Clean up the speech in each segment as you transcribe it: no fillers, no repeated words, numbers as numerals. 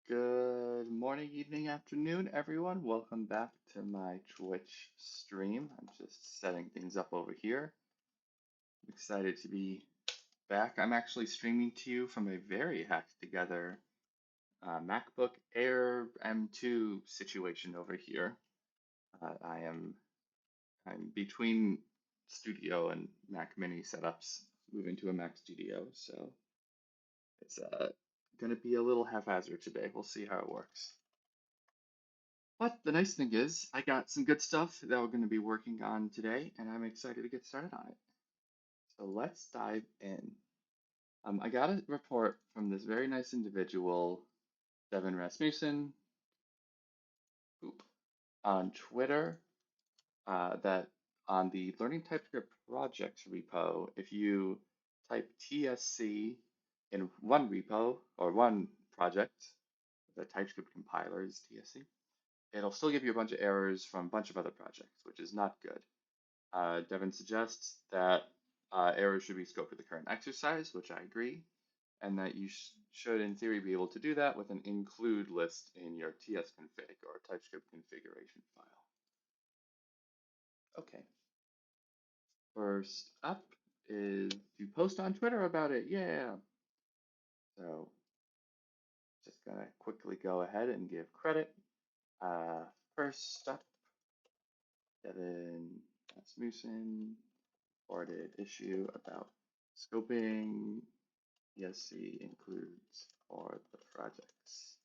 Good morning, evening, afternoon, everyone. Welcome back to my Twitch stream. I'm just setting things up over here. Excited to be back. I'm actually streaming to you from a very hacked together MacBook Air M2 situation over here. I'm between Studio and Mac Mini setups, moving to a Mac Studio, so it's going to be a little haphazard today. We'll see how it works. But the nice thing is, I got some good stuff that we're going to be working on today, and I'm excited to get started on it. So let's dive in. I got a report from this very nice individual, Devin Rasmussen, on Twitter, that on the Learning TypeScript projects repo, if you type TSC in one repo or one project, the TypeScript compiler is TSC, it'll still give you a bunch of errors from a bunch of other projects, which is not good. Devin suggests that errors should be scoped for the current exercise, which I agree, and that you should, in theory, be able to do that with an include list in your tsconfig or TypeScript configuration file. Okay. First up is to post on Twitter about it. Yeah. So just gonna quickly go ahead and give credit. First up, Devin Rasmussen reported issue about scoping ESC includes for the projects.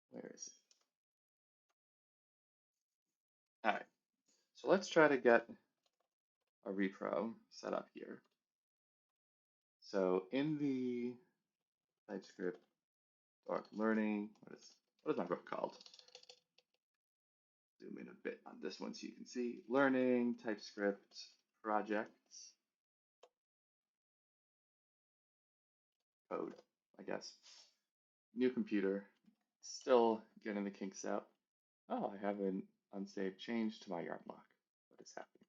Where is it? All right, so let's try to get a repro set up here. So in the TypeScript or learning, what is my book called? Zoom in a bit on this one so you can see. Learning TypeScript projects code, I guess. New computer, still getting the kinks out. Oh, I have an unsaved change to my yarn lock. What is happening?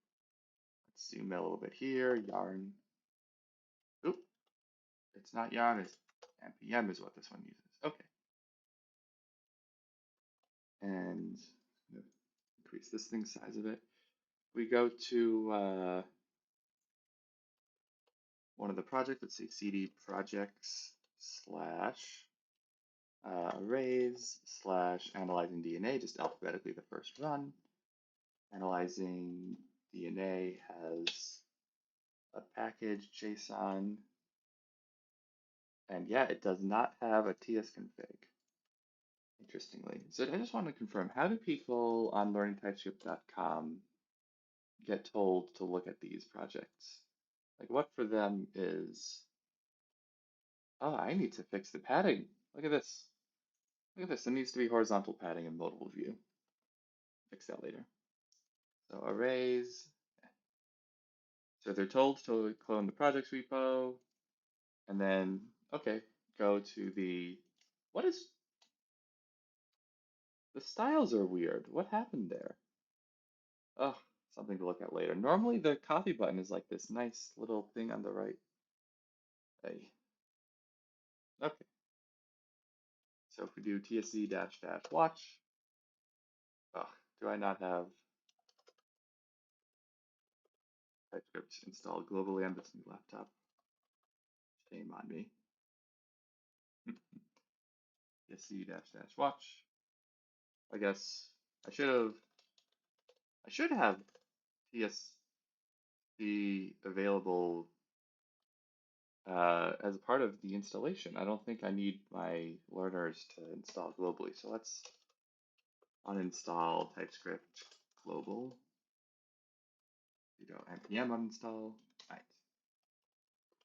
Let's zoom in a little bit here. Yarn. Oop, it's not yarn, it's npm is what this one uses. Okay. And increase this thing size a bit. We go to one of the projects, let's see, cd projects slash arrays slash analyzing DNA, just alphabetically the first run. Analyzing DNA has a package Json, and yeah, it does not have a tsconfig, interestingly. So I just want to confirm, how do people on learningtypescript.com get told to look at these projects? Like, what for them is, oh, I need to fix the padding. Look at this. Look at this. It needs to be horizontal padding in multiple view. Fix that later. So arrays. So they're told to clone the projects repo, and then, okay, go to the, what is, the styles are weird. What happened there? Oh, something to look at later. Normally the copy button is like this nice little thing on the right. Hey. Okay. So if we do tsc dash dash watch, oh, do I not have TypeScript installed globally on this new laptop? Shame on me. tsc dash dash watch. I guess I should have tsc available as a part of the installation. I don't think I need my learners to install globally. So let's uninstall TypeScript global. Npm uninstall. Right.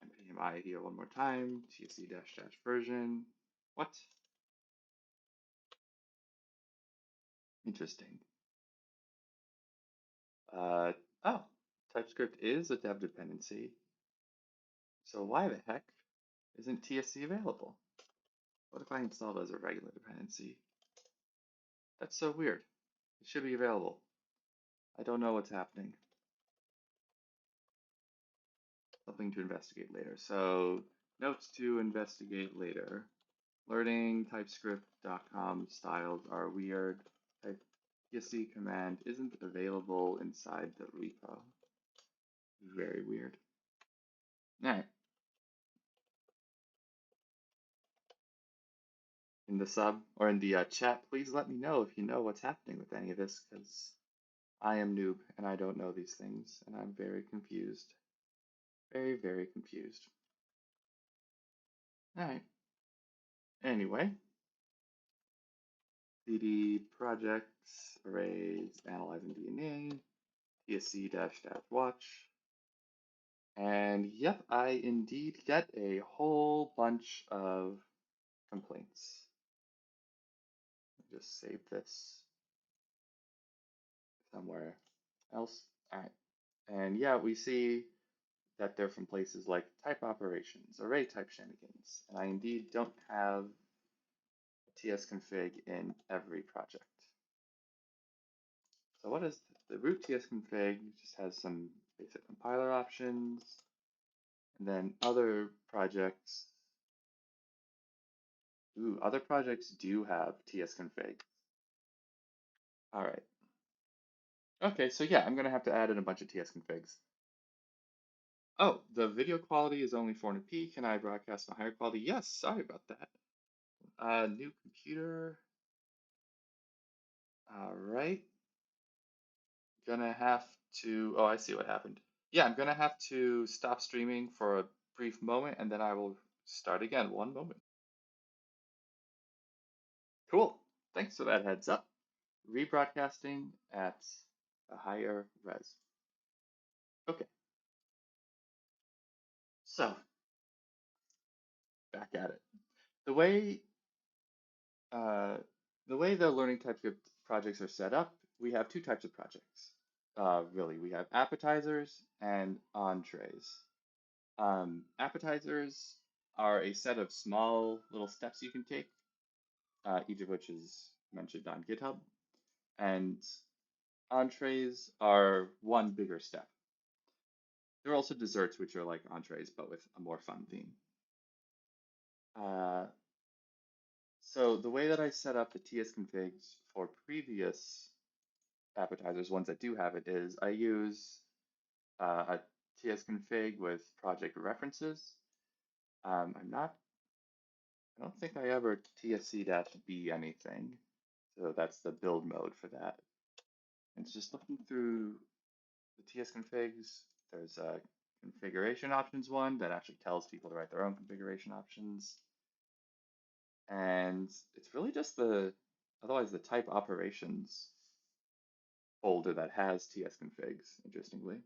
Npm I here one more time. tsc dash dash version. What? Interesting. Oh, TypeScript is a dev dependency. So why the heck isn't tsc available? What if I installed it as a regular dependency? That's so weird. It should be available. I don't know what's happening. Something to investigate later. So notes to investigate later. Learning TypeScript.com styles are weird. TSC command isn't available inside the repo. Very weird. All right. In the sub or in the chat, please let me know if you know what's happening with any of this, because I am noob and I don't know these things, and I'm very confused. Very, very confused. All right. Anyway, CD projects, arrays, analyzing DNA, TSC dash dash watch. And yep, I indeed get a whole bunch of complaints. Just save this somewhere else. All right. And yeah, we see that they're from places like type operations, array type shenanigans. And I indeed don't have a tsconfig in every project. So what is the root tsconfig? Just has some basic compiler options. And then other projects. Ooh, other projects do have tsconfig. All right. Okay, so yeah, I'm gonna have to add in a bunch of tsconfigs. Oh, the video quality is only 400p. Can I broadcast a higher quality? Yes, sorry about that. New computer. All right. Gonna have to, oh, I see what happened. Yeah, I'm gonna have to stop streaming for a brief moment and then I will start again. One moment. Cool. Thanks for that heads up. Rebroadcasting at a higher res. Okay, so back at it. The way uh, the way the learning TypeScript projects are set up, we have two types of projects. Really, we have appetizers and entrees. Appetizers are a set of small little steps you can take, each of which is mentioned on GitHub. And entrees are one bigger step. There are also desserts, which are like entrees, but with a more fun theme. Uh, so the way that I set up the TS configs for previous appetizers, ones that do have it, is I use a TS config with project references. I don't think I ever tsc-b anything. So that's the build mode for that. And it's just looking through the TS configs. There's a configuration options one that actually tells people to write their own configuration options. And it's really just otherwise the type operations folder that has TS configs, interestingly.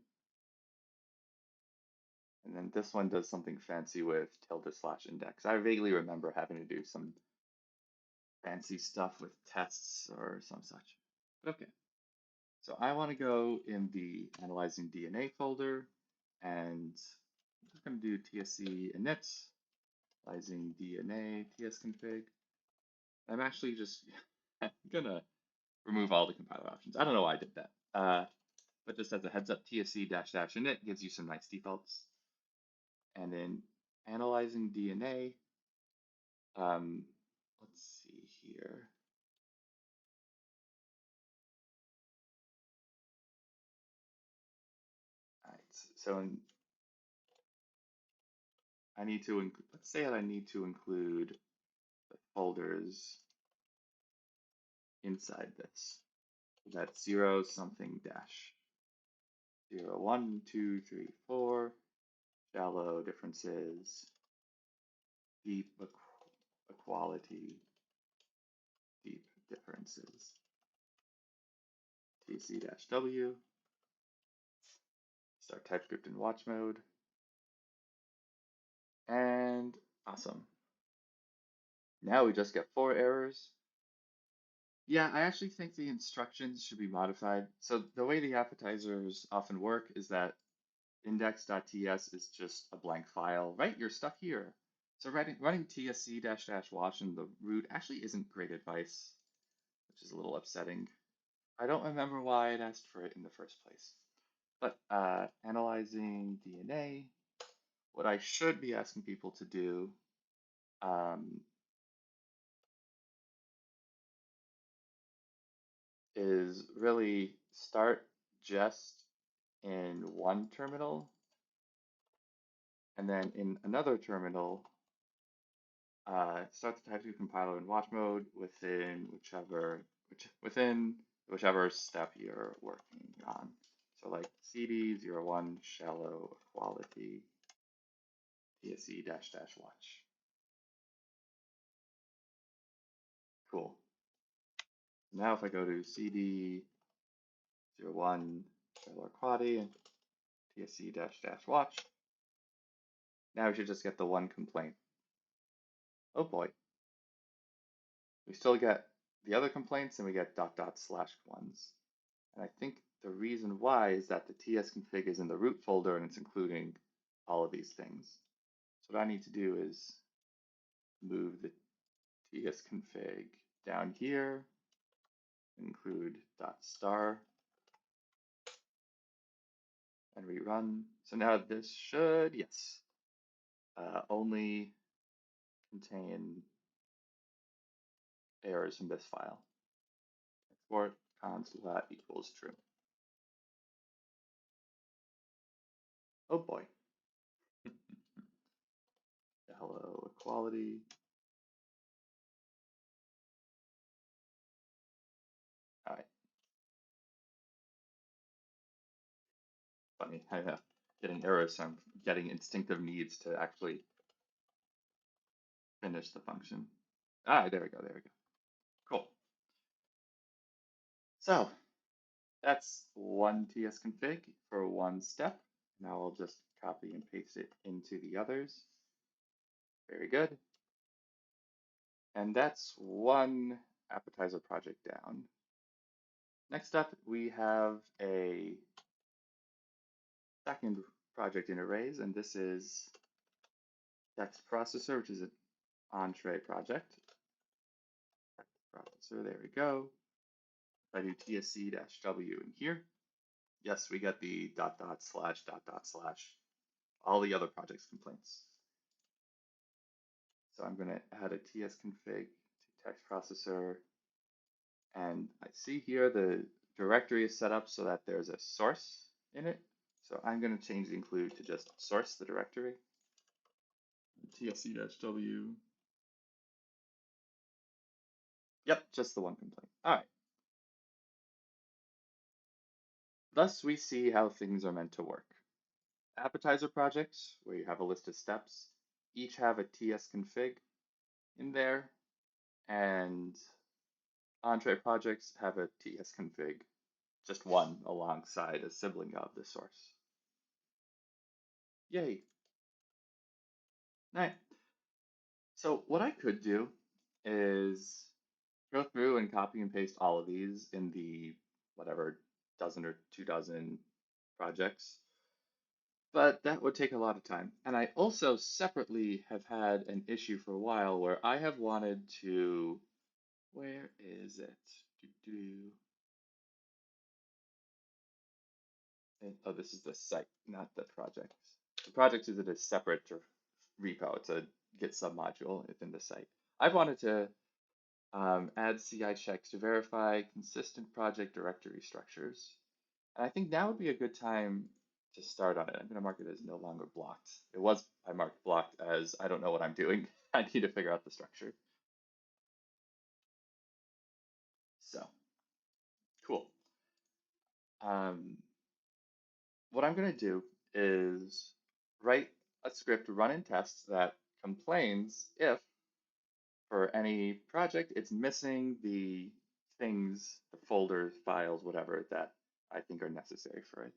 And then this one does something fancy with tilde/index. I vaguely remember having to do some fancy stuff with tests or some such. Okay, so I want to go in the analyzing DNA folder, and I'm just going to do tsc init, analyzing DNA tsconfig. I'm actually just gonna remove all the compiler options. I don't know why I did that. But just as a heads up, tsc-init gives you some nice defaults. And then analyzing DNA, let's see here. All right, so I need to, let's say that I need to include the folders inside this. That's 0 something dash 0, 1, 2, 3, 4, shallow differences, deep equality, deep differences, tc-w, start TypeScript in watch mode, and awesome. Now we just get 4 errors. Yeah, I actually think the instructions should be modified. So the way the appetizers often work is that index.ts is just a blank file, right? You're stuck here. So running tsc-watch in the root actually isn't great advice, which is a little upsetting. I don't remember why I'd asked for it in the first place. But analyzing DNA, what I should be asking people to do is really start just in one terminal, and then in another terminal, start the TypeScript compiler in watch mode within whichever step you're working on. So like cd01 shallow equality tsc dash dash watch. Cool. Now if I go to cd01 shallow equality and tsc dash dash watch, now we should just get the one complaint. Oh boy. We still get the other complaints and we get dot dot slash ones. And I think the reason why is that the tsconfig is in the root folder and it's including all of these things. So what I need to do is move the tsconfig down here, include dot star, and rerun. So now this should, yes, only contain errors from this file. Export console equals true. Oh boy. Hello equality. All right. Funny, I getting errors, so I'm getting instinctive needs to actually finish the function. Ah, there we go, there we go. Cool. So that's one tsconfig for one step. Now I'll just copy and paste it into the others. Very good. And that's one appetizer project down. Next up, we have a second project in arrays, and this is text processor, which is an entree project. Text processor, there we go. If I do tsc-w in here, yes, we get the dot dot slash dot dot slash, all the other project's complaints. So I'm going to add a tsconfig to text processor. And I see here the directory is set up so that there's a source in it. So I'm going to change the include to just source the directory. tsc-w. Yep, just the one complaint. All right. Thus, we see how things are meant to work. Appetizer projects, where you have a list of steps, each have a tsconfig in there, and entree projects have a tsconfig, just one alongside a sibling of the source. Yay. All right. So what I could do is go through and copy and paste all of these in the whatever dozen or 2 dozen projects, but that would take a lot of time. And I also separately have had an issue for a while where I have wanted to, where is it? Oh, this is the site, not the project. The project is in a separate repo. It's a Git submodule within the site. I've wanted to add CI checks to verify consistent project directory structures. And I think now would be a good time to start on it. I'm going to mark it as no longer blocked. It was, I marked blocked as I don't know what I'm doing. I need to figure out the structure. So, cool. What I'm going to do is write a script run in tests that complains if for any project it's missing the things, the folders, files, whatever that I think are necessary for it.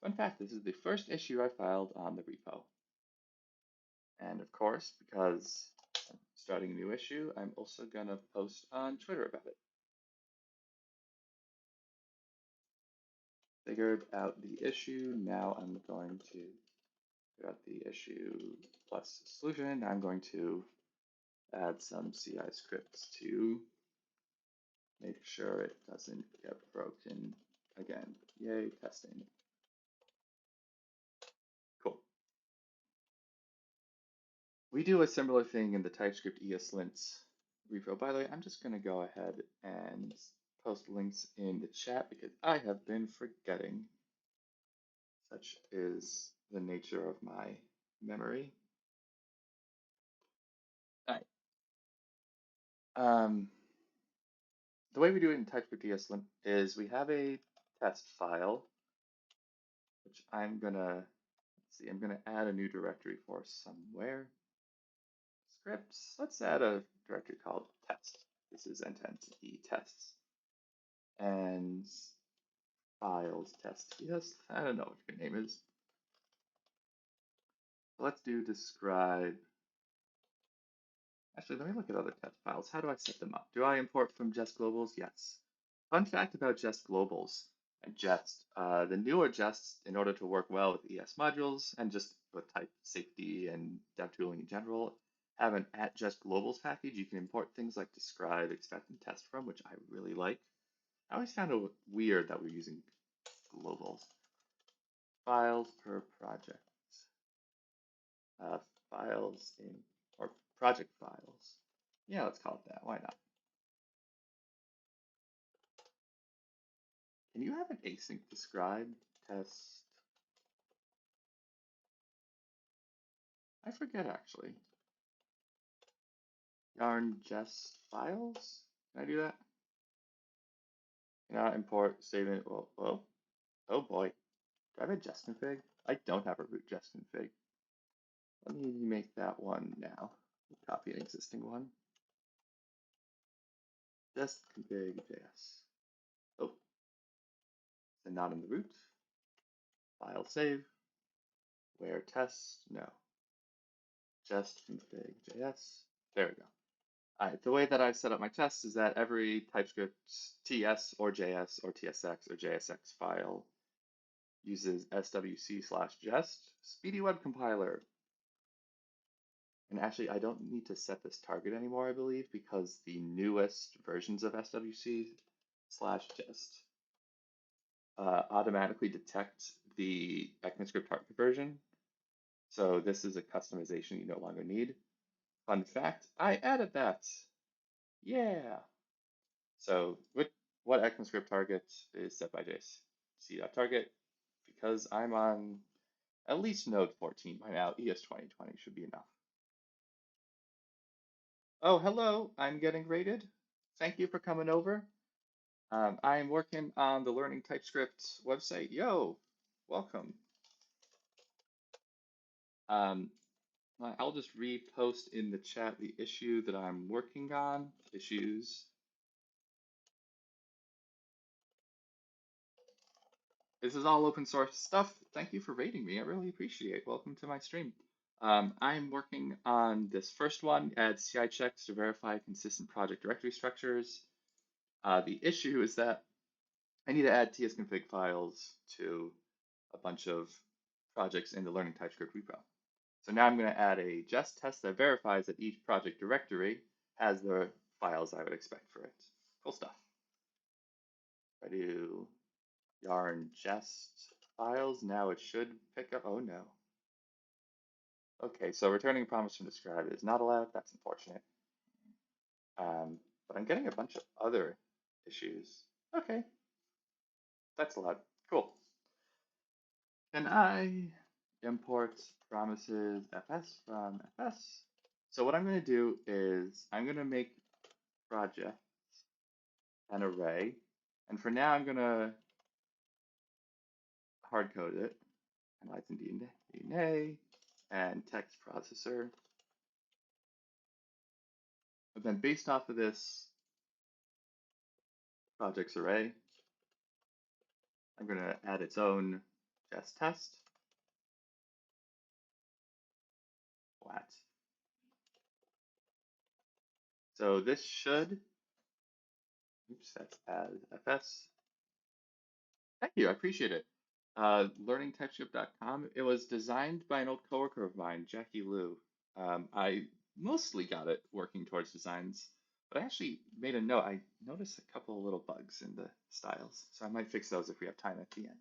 Fun fact, this is the first issue I filed on the repo. And of course, because I'm starting a new issue, I'm also going to post on Twitter about it. Figured out the issue. Now I'm going to figure out the issue plus solution. I'm going to add some CI scripts to make sure it doesn't get broken again. Yay, testing. Cool. We do a similar thing in the TypeScript ESLint repo. By the way, I'm just going to go ahead and post links in the chat because I have been forgetting. Such is the nature of my memory. All right. The way we do it in TypeScript ESLint is we have a test file, which I'm gonna see. I'm gonna add a new directory for somewhere. Scripts. Let's add a directory called test. This is entity tests and files test. Yes, I don't know what your name is. Let's do describe. Actually, let me look at other test files. How do I set them up? Do I import from Jest globals? Yes. Fun fact about Jest globals and Jest. The newer Jests, in order to work well with ES modules and just with type safety and dev tooling in general, have an at Jest globals package. You can import things like describe, expect, and test from, which I really like. I always found it weird that we're using globals. Files per project. Uh, files in, or project files. Yeah, let's call it that. Why not? Can you have an async describe test? I forget actually. Yarn jest files? Can I do that? Can I import, save it? Whoa. Oh boy. Do I have a jest config? I don't have a root jest config. Let me make that one now. Copy an existing one. Jest config JS. Oh, so not in the root. File save. Where tests? No. Jest config JS. There we go. All right, the way that I set up my tests is that every TypeScript TS or JS or TSX or JSX file uses swc/jest speedy web compiler. And actually, I don't need to set this target anymore, I believe, because the newest versions of swc/jest automatically detect the ECMAScript target version. So this is a customization you no longer need. Fun fact, I added that. Yeah. So what ECMAScript target is set by jc.target because I'm on at least node 14 by now. ES 2020 should be enough. Oh, hello, I'm getting rated. Thank you for coming over. I'm working on the Learning TypeScript website. Yo, welcome. I'll just repost in the chat the issue that I'm working on. Issues. This is all open source stuff. Thank you for rating me. I really appreciate it. Welcome to my stream. I'm working on this first one, add CI checks to verify consistent project directory structures. The issue is that I need to add tsconfig files to a bunch of projects in the Learning TypeScript repo. So now I'm going to add a jest test that verifies that each project directory has the files I would expect for it. Cool stuff. If I do yarn jest files, now it should pick up. Oh no. Okay, so returning a promise from describe is not allowed. That's unfortunate. But I'm getting a bunch of other issues. Okay, that's allowed. Cool. Can I import promises fs from fs? So what I'm going to do is I'm going to make project an array. And for now, I'm going to hard code it. And Python DNA and text processor. And then based off of this projects array, I'm going to add its own jest test. Flat. So this should, oops, that's add fs. Thank you, I appreciate it. Learningtypescript.com. It was designed by an old coworker of mine, Jackie Liu. I mostly got it working towards designs, but I actually made a note. I noticed a couple of little bugs in the styles, so I might fix those if we have time at the end.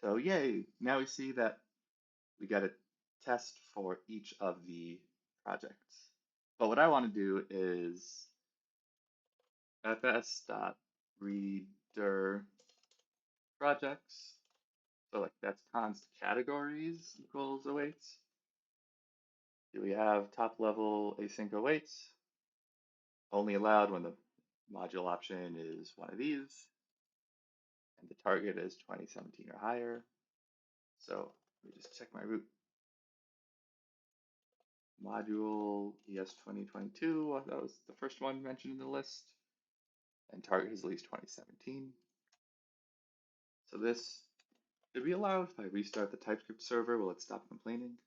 So yay, now we see that we got a test for each of the projects. But what I want to do is fs.reader projects. So like that's const categories equals awaits. Do we have top level async awaits? Only allowed when the module option is one of these, and the target is 2017 or higher. So let me just check my root module ES 2022. That was the first one mentioned in the list, and target is at least 2017. So this should be allowed. If I restart the TypeScript server, will it stop complaining?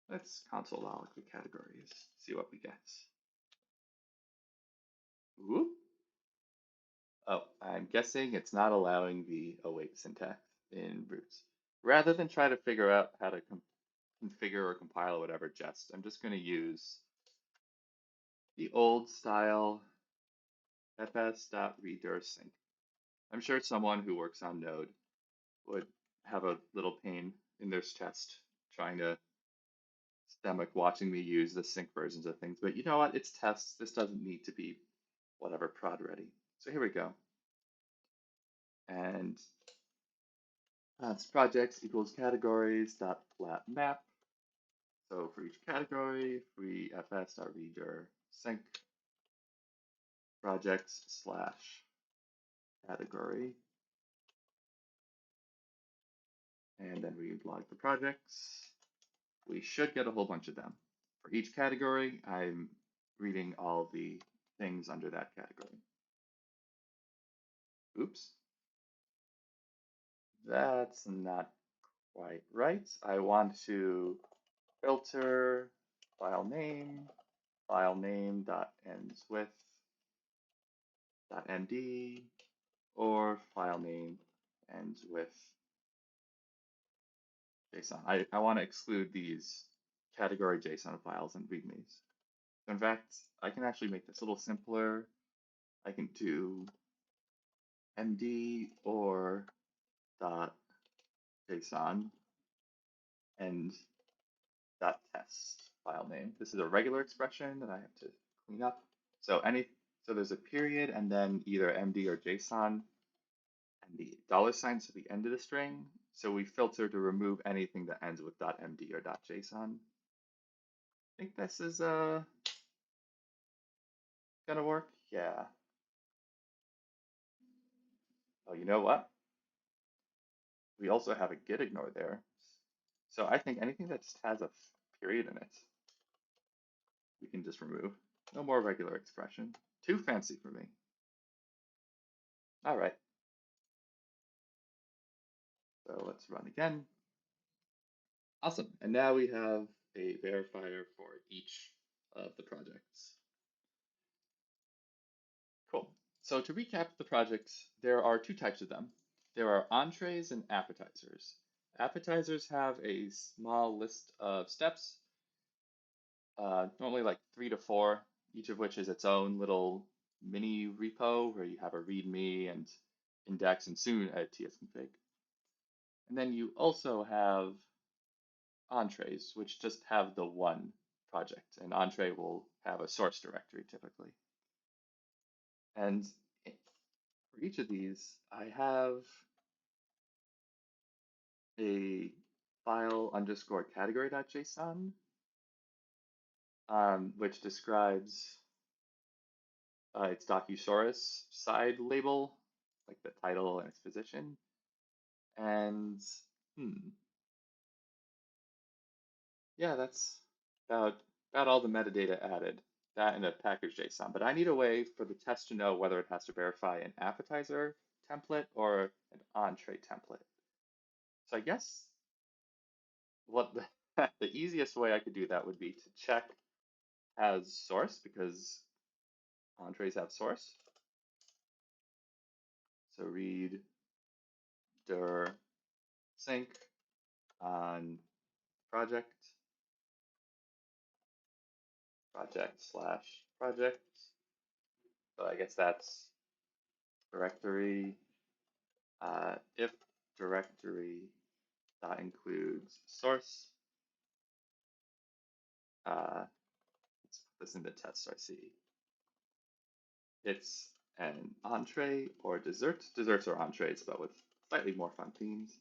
Let's console log the categories, see what we get. Whoop. Oh, I'm guessing it's not allowing the await syntax in roots. Rather than try to figure out how to configure or compile or whatever jest, I'm just going to use the old style fs.reader_sync. I'm sure someone who works on Node would have a little pain in their chest trying to stomach watching me use the sync versions of things. But you know what? It's tests. This doesn't need to be whatever prod ready. So here we go. And it's projects equals categories dot flat map. So for each category, free fs.reader sync projects slash category. And then we log the projects. We should get a whole bunch of them. For each category, I'm reading all the things under that category. Oops. That's not quite right. I want to filter file name dot ends with dot md, or file name ends with JSON. I want to exclude these category JSON files and readmes. In fact, I can actually make this a little simpler. I can do md or dot JSON and dot test file name. This is a regular expression that I have to clean up. So there's a period and then either MD or JSON and the $, so the end of the string. So we filter to remove anything that ends with .md or .json. I think this is gonna work. Yeah. Oh, you know what? We also have a git ignore there. So I think anything that just has a period in it, we can just remove. No more regular expression. Too fancy for me. All right. So let's run again. Awesome. And now we have a verifier for each of the projects. Cool. So to recap the projects, there are two types of them. There are entrees and appetizers. Appetizers have a small list of steps, normally like 3 to 4, each of which is its own little mini repo where you have a README and index and soon a tsconfig. And then you also have entrees, which just have the one project. An entree will have a source directory typically. And for each of these, I have a file underscore category.json, which describes its docusaurus side label, like the title and its position. And yeah, that's about all the metadata added. That and a package JSON. But I need a way for the test to know whether it has to verify an appetizer template or an entree template. So I guess what the easiest way I could do that would be to check as source, because entrees have source. So read dir sync on project slash project. So I guess that's directory if directory that includes source. Let's put this in the test I see. It's an entree or dessert. Desserts are entrees, but with slightly more fun themes.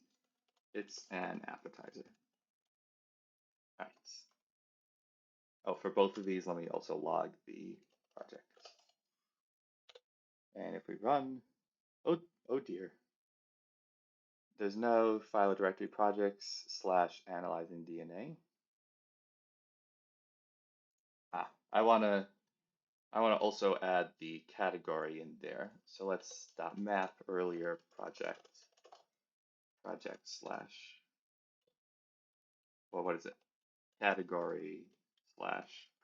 It's an appetizer. All right. Oh, for both of these, let me also log the project. And if we run, oh dear, there's no file directory projects / analyzing DNA. I wanna also add the category in there. So let's map earlier project / well, what is it? Category /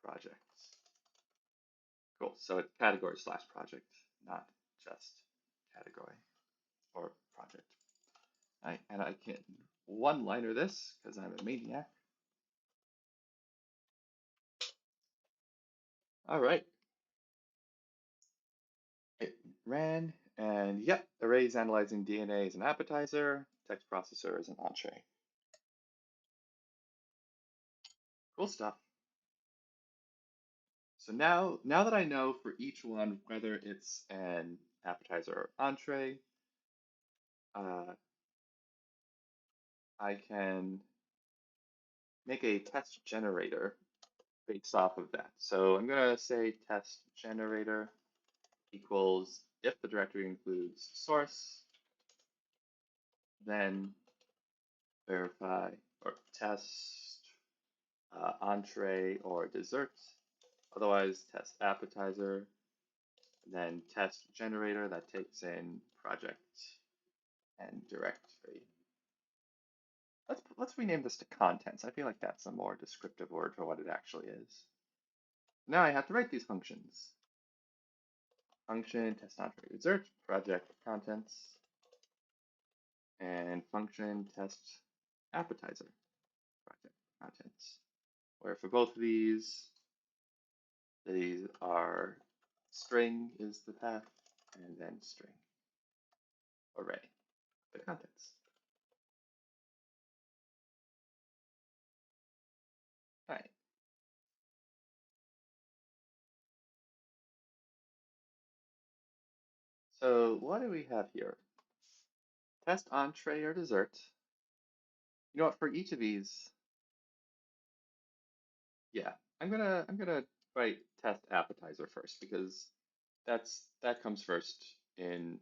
projects. Cool. So it's category / project, not just category or project. And I can one-liner this because I'm a maniac. All right. It ran, and yep, arrays analyzing DNA is an appetizer, text processor is an entree. Cool stuff. So now that I know for each one whether it's an appetizer or entree, I can make a test generator based off of that. So I'm going to say test generator equals if the directory includes source, then verify or test entree or dessert. Otherwise, test appetizer, then test generator that takes in project and directory. Let's rename this to contents. I feel like that's a more descriptive word for what it actually is. Now I have to write these functions. Function test entree dessert project contents, and function test appetizer project contents. Where for both of these are string is the path, and then string array the contents. All right. So what do we have here? Test entree or dessert. You know what? For each of these, yeah, I'm gonna write test appetizer first because that comes first in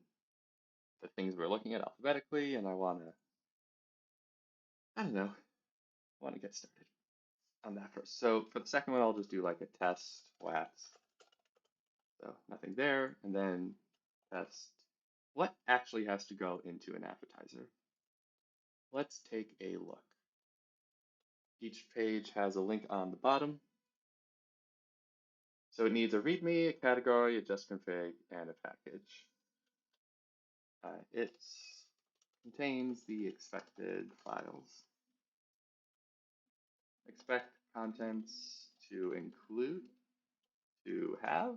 the things we're looking at alphabetically, and I don't know, get started on that first. So for the second one, I'll just do like a test whats. So nothing there, and then test what actually has to go into an appetizer. Let's take a look. Each page has a link on the bottom. So it needs a README, a category, a justconfig, and a package. It contains the expected files. Expect contents to include, to have,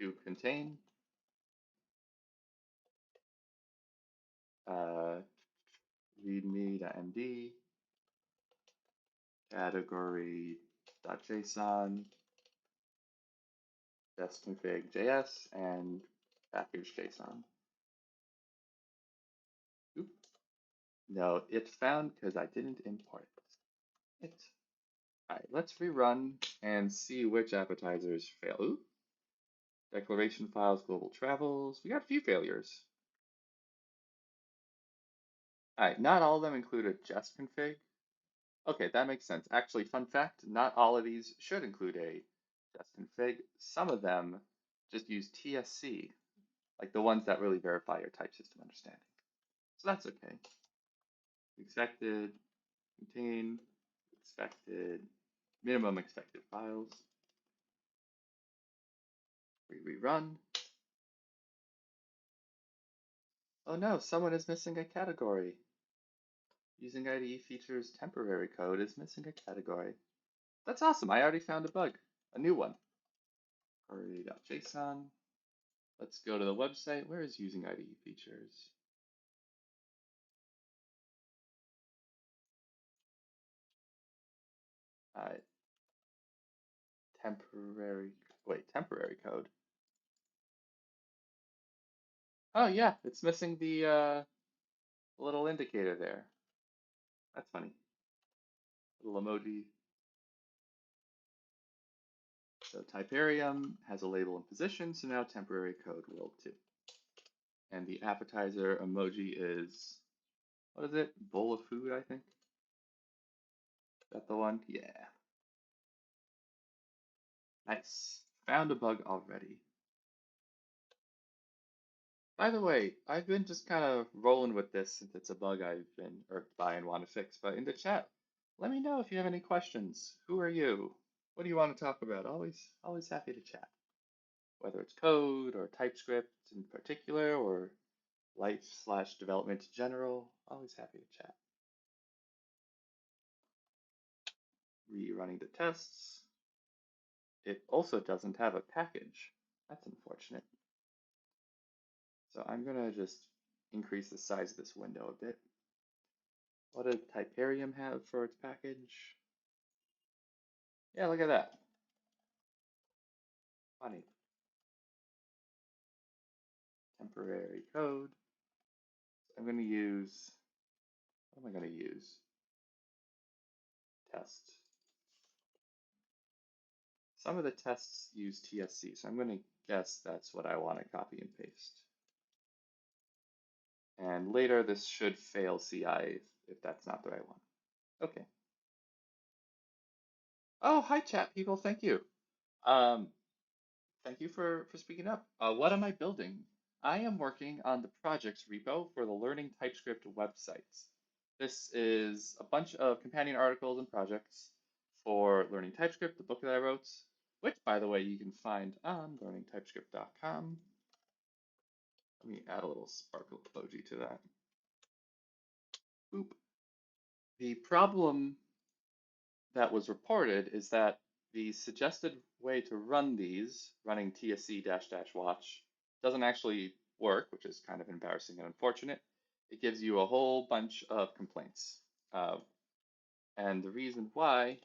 to contain, readme.md, category.json, justconfig.js, and package.json. Oop. No, it found because I didn't import it. All right, let's rerun and see which appetizers fail. Ooh. Declaration files, global travels. We got a few failures. All right, not all of them include a justconfig. Okay, that makes sense. Actually, fun fact, not all of these should include a justconfig. Some of them just use TSC, like the ones that really verify your type system understanding. So that's okay. Expected, contain, expected, minimum expected files. We rerun. Oh no, someone is missing a category. Using IDE features temporary code is missing a category. That's awesome. I already found a bug, a new one. Query.json. Let's go to the website. Where is using IDE features? temporary, wait, temporary code. Oh yeah, it's missing the little indicator there. That's funny. Little emoji. So typarium has a label and position, so now temporary code will too. And the appetizer emoji is, what is it? Bowl of food, I think. Is that the one? Yeah. Nice. Found a bug already. By the way, I've been just kind of rolling with this since it's a bug I've been irked by and want to fix. But in the chat, let me know if you have any questions. Who are you? What do you want to talk about? Always happy to chat. Whether it's code or TypeScript in particular or life/development in general, always happy to chat. Rerunning the tests. It also doesn't have a package. That's unfortunate. So I'm gonna just increase the size of this window a bit. What does Typarium have for its package? Yeah, look at that. Funny. Temporary code. I'm gonna use, what am I gonna use? Test. Some of the tests use TSC, so I'm gonna guess that's what I want to copy and paste. And later this should fail CI if that's not the right one. Okay. Oh, hi chat people, thank you. Um, Thank you for speaking up. What am I building? I am working on the projects repo for the Learning TypeScript websites. This is a bunch of companion articles and projects for Learning TypeScript, the book that I wrote, which, by the way, you can find on learningtypescript.com. Let me add a little sparkle emoji to that. Boop. The problem that was reported is that the suggested way to run these, running tsc-watch, doesn't actually work, which is kind of embarrassing and unfortunate. It gives you a whole bunch of complaints. And the reason why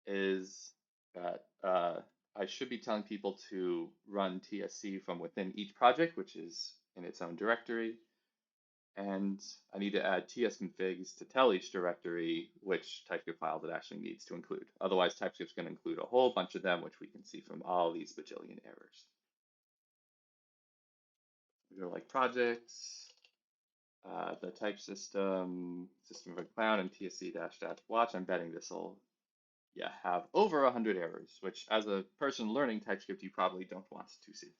is that I should be telling people to run TSC from within each project, which is in its own directory. And I need to add tsconfigs to tell each directory which TypeScript files it actually needs to include. Otherwise, TypeScript's going to include a whole bunch of them, which we can see from all these bajillion errors. We go like projects, the type system, system of a cloud, and tsc-watch. I'm betting this will, have over 100 errors, which as a person learning TypeScript, you probably don't want to see.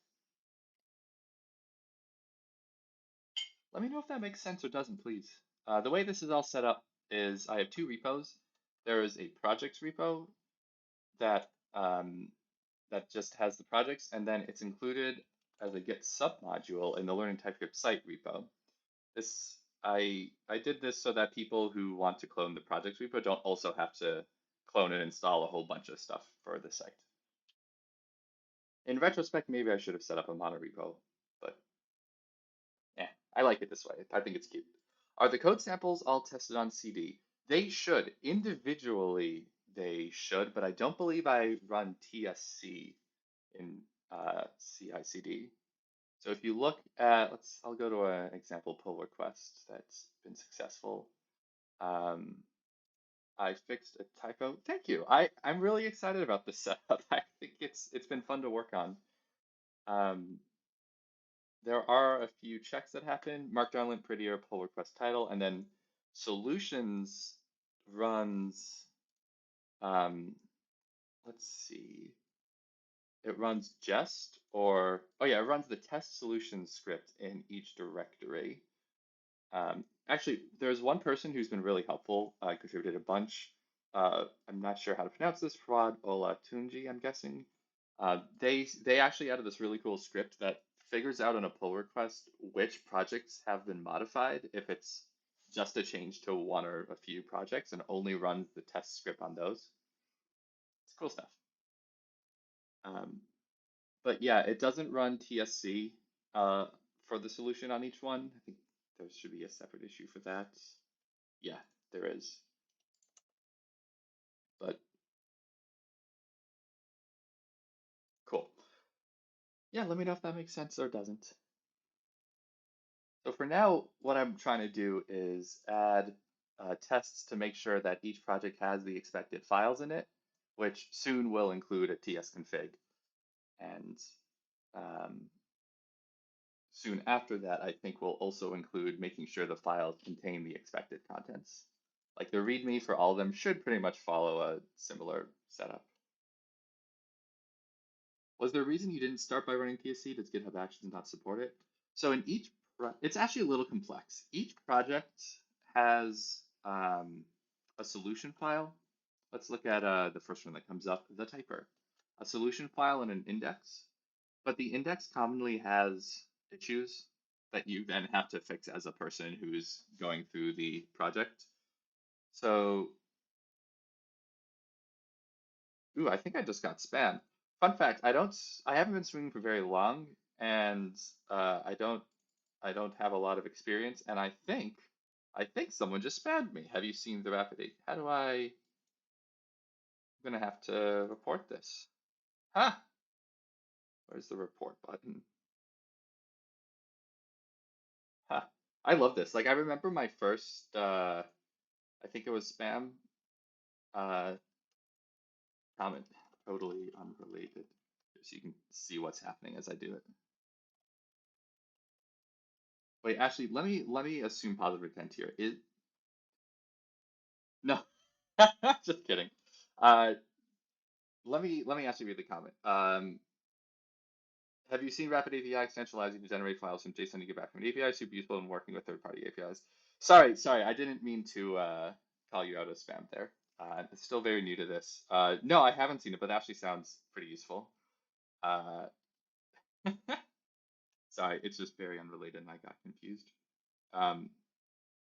Let me know if that makes sense or doesn't, please. The way this is all set up is I have two repos. There is a projects repo that that just has the projects, and then it's included as a Git submodule in the Learning TypeScript site repo. This I did this so that people who want to clone the projects repo don't also have to clone and install a whole bunch of stuff for the site. In retrospect, maybe I should have set up a monorepo, but I like it this way. I think it's cute. Are the code samples all tested on CD? They should. Individually, they should, but I don't believe I run TSC in CI/CD. So if you look at, I'll go to an example pull request that's been successful. I fixed a typo. Thank you. I'm really excited about this setup. I think it's been fun to work on. There are a few checks that happen. Markdown lint prettier, pull request title, and then solutions runs, let's see, it runs jest or, oh yeah, it runs the test solutions script in each directory. Actually, there's one person who's been really helpful, contributed a bunch. I'm not sure how to pronounce this, Fraud Olatunji, I'm guessing. They actually added this really cool script that figures out on a pull request which projects have been modified if it's just a change to one or a few projects and only runs the test script on those. It's cool stuff. But yeah, it doesn't run TSC for the solution on each one. I think there should be a separate issue for that. Yeah, there is. But Yeah, let me know if that makes sense or doesn't. So for now, what I'm trying to do is add tests to make sure that each project has the expected files in it, which soon will include a tsconfig. And um, soon after that, I think we'll also include making sure the files contain the expected contents. Like the README for all of them should pretty much follow a similar setup. Was there a reason you didn't start by running TSC? Does GitHub Actions not support it? So in each, it's actually a little complex. Each project has a solution file. Let's look at the first one that comes up, the typer. A solution file and an index. But the index commonly has issues that you then have to fix as a person who's going through the project. So, ooh, I think I just got spam. Fun fact, I haven't been swinging for very long, and I don't have a lot of experience, and I think someone just spammed me. Have you seen the Rapid? How do I'm gonna have to report this. Huh? Where's the report button? Huh. I love this. Like I remember my first I think it was spam uh comment, totally unrelated. So you can see what's happening as I do it. Wait, actually, let me assume positive intent here. No, just kidding. Uh, let me actually read the comment. Have you seen Rapid API extension allows you to generate files from JSON to get back from an API? Super useful when working with third-party APIs. Sorry, I didn't mean to call you out as spam there. I'm still very new to this. No, I haven't seen it, but it actually sounds pretty useful. Uh, sorry, it's just very unrelated and I got confused. Um,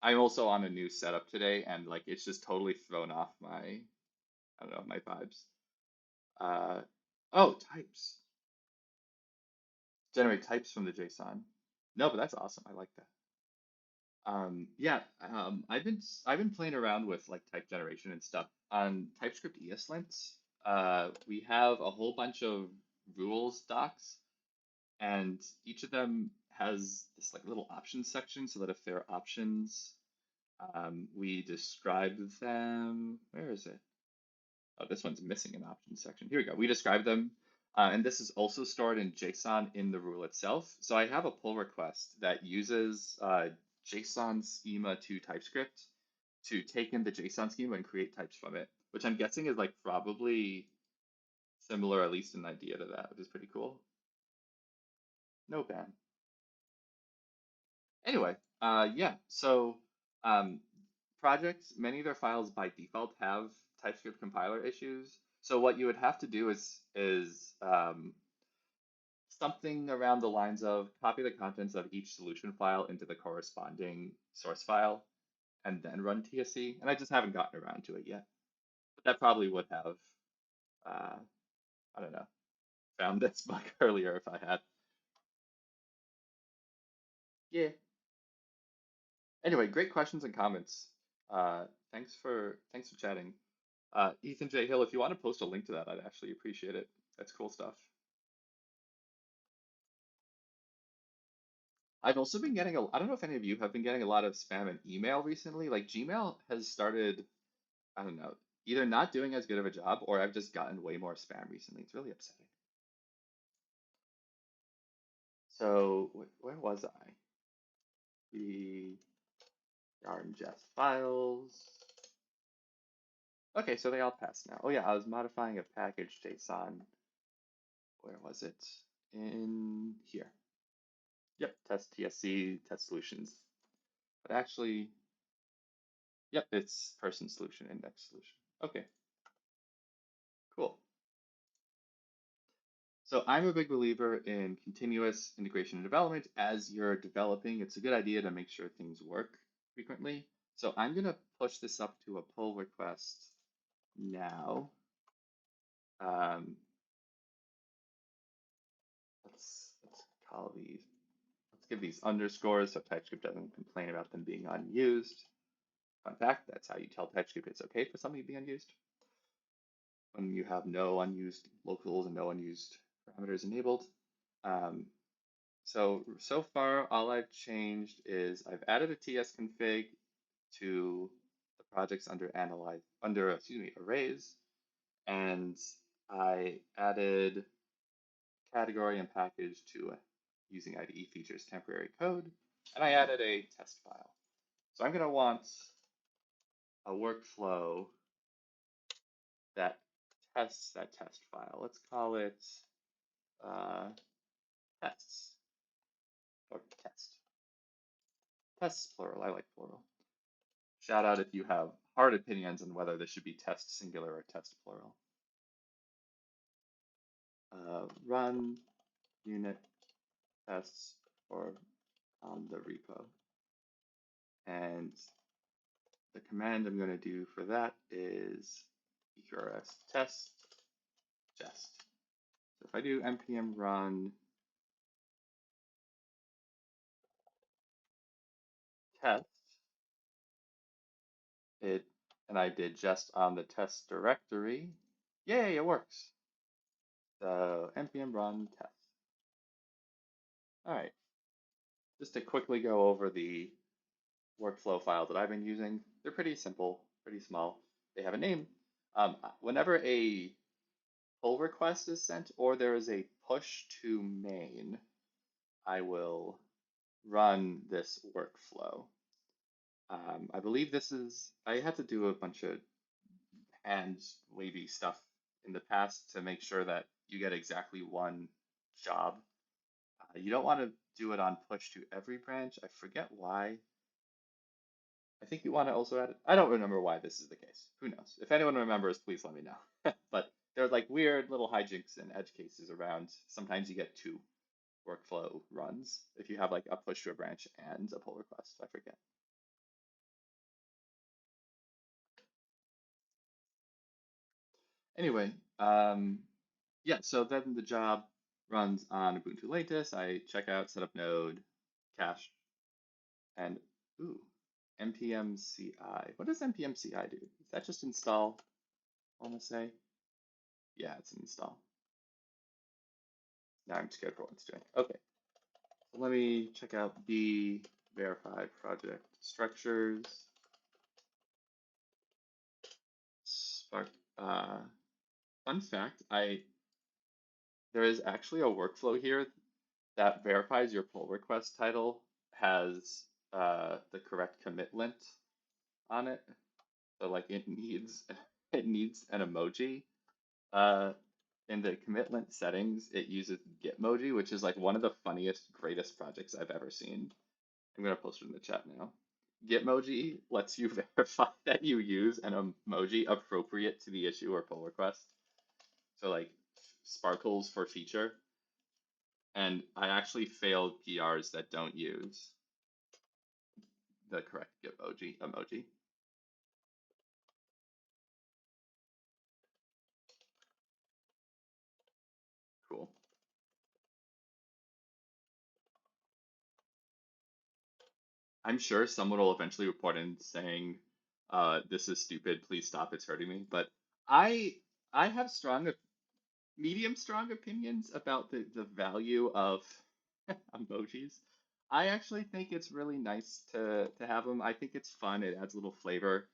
I'm also on a new setup today and like it's just totally thrown off my, I don't know, my vibes. Uh, oh, types. Generate types from the JSON. No, but that's awesome. I like that. Yeah, I've been playing around with like type generation and stuff on TypeScript ESLints. We have a whole bunch of rules docs, and each of them has this like little options section, so that if there are options, we describe them. Where is it? Oh, this one's missing an options section. Here we go. We describe them, and this is also stored in JSON in the rule itself. So I have a pull request that uses JSON schema to TypeScript to take in the JSON schema and create types from it, which I'm guessing is like probably similar, at least an idea to that, which is pretty cool. No ban. Anyway, yeah, so um, projects, many of their files by default have TypeScript compiler issues. So what you would have to do is something around the lines of copy the contents of each solution file into the corresponding source file and then run TSC. And I just haven't gotten around to it yet. But that probably would have, uh, I don't know, found this bug earlier if I had. Yeah. Anyway, great questions and comments. Thanks for chatting. Ethan J. Hill, if you want to post a link to that, I'd actually appreciate it. That's cool stuff. I've also been getting I don't know if any of you have been getting a lot of spam and email recently. Like Gmail has started, I don't know, either not doing as good of a job or I've just gotten way more spam recently. It's really upsetting. So where was I? The yarn jest files. Okay, so they all passed now. Oh yeah, I was modifying a package JSON. Where was it? In here. Yep, test TSC, test solutions. But actually, yep, it's person solution, index solution. Okay, cool. So I'm a big believer in continuous integration and development. As you're developing, it's a good idea to make sure things work frequently. So I'm going to push this up to a pull request now. Um, let's call these, let's give these underscores so TypeScript doesn't complain about them being unused. Fun fact, that's how you tell TypeScript it's okay for something to be unused. When you have no unused locals and no unused parameters enabled. Um, so far, all I've changed is I've added a TS config to the projects under analyze under excuse me arrays, and I added category and package to using IDE features temporary code, and I added a test file. So I'm going to want a workflow that tests that test file. Let's call it uh, tests or test. Tests plural. I like plural. Shout out if you have hard opinions on whether this should be test singular or test plural. Run unit tests or on the repo. And the command I'm going to do for that is EQRS test jest. So if I do npm run test, it and I did just on the test directory, yay, it works. So npm run test. All right, just to quickly go over the workflow files that I've been using. They're pretty simple, pretty small. They have a name. Whenever a pull request is sent or there is a push to main, I will run this workflow. I believe this is, I had to do a bunch of hand wavy stuff in the past to make sure that you get exactly one job. You don't want to do it on push to every branch. I forget why. I think you want to also add, I don't remember why this is the case. Who knows? If anyone remembers, please let me know. But there are like weird little hijinks and edge cases around. Sometimes you get two workflow runs if you have like a push to a branch and a pull request. I forget. Anyway, yeah, so then the job runs on Ubuntu latest. I check out, set up node, cache, and ooh, npm ci. What does npm ci do? Is that just install? I want to say, yeah, it's an install. Now I'm scared for what it's doing. Okay, so let me check out the verify project structures. Spark. Fun fact: there is actually a workflow here that verifies your pull request title has the correct commit lint on it. So like it needs it needs an emoji. Uh, in the commit lint settings, it uses Gitmoji, which is like one of the funniest, greatest projects I've ever seen. I'm gonna post it in the chat now. Gitmoji lets you verify that you use an emoji appropriate to the issue or pull request. So like sparkles for feature. And I actually failed PRs that don't use the correct emoji. Cool. I'm sure someone will eventually report in saying, "This is stupid. Please stop. It's hurting me." But I I have medium strong opinions about the value of emojis. I actually think it's really nice to have them. I think it's fun. It adds a little flavor.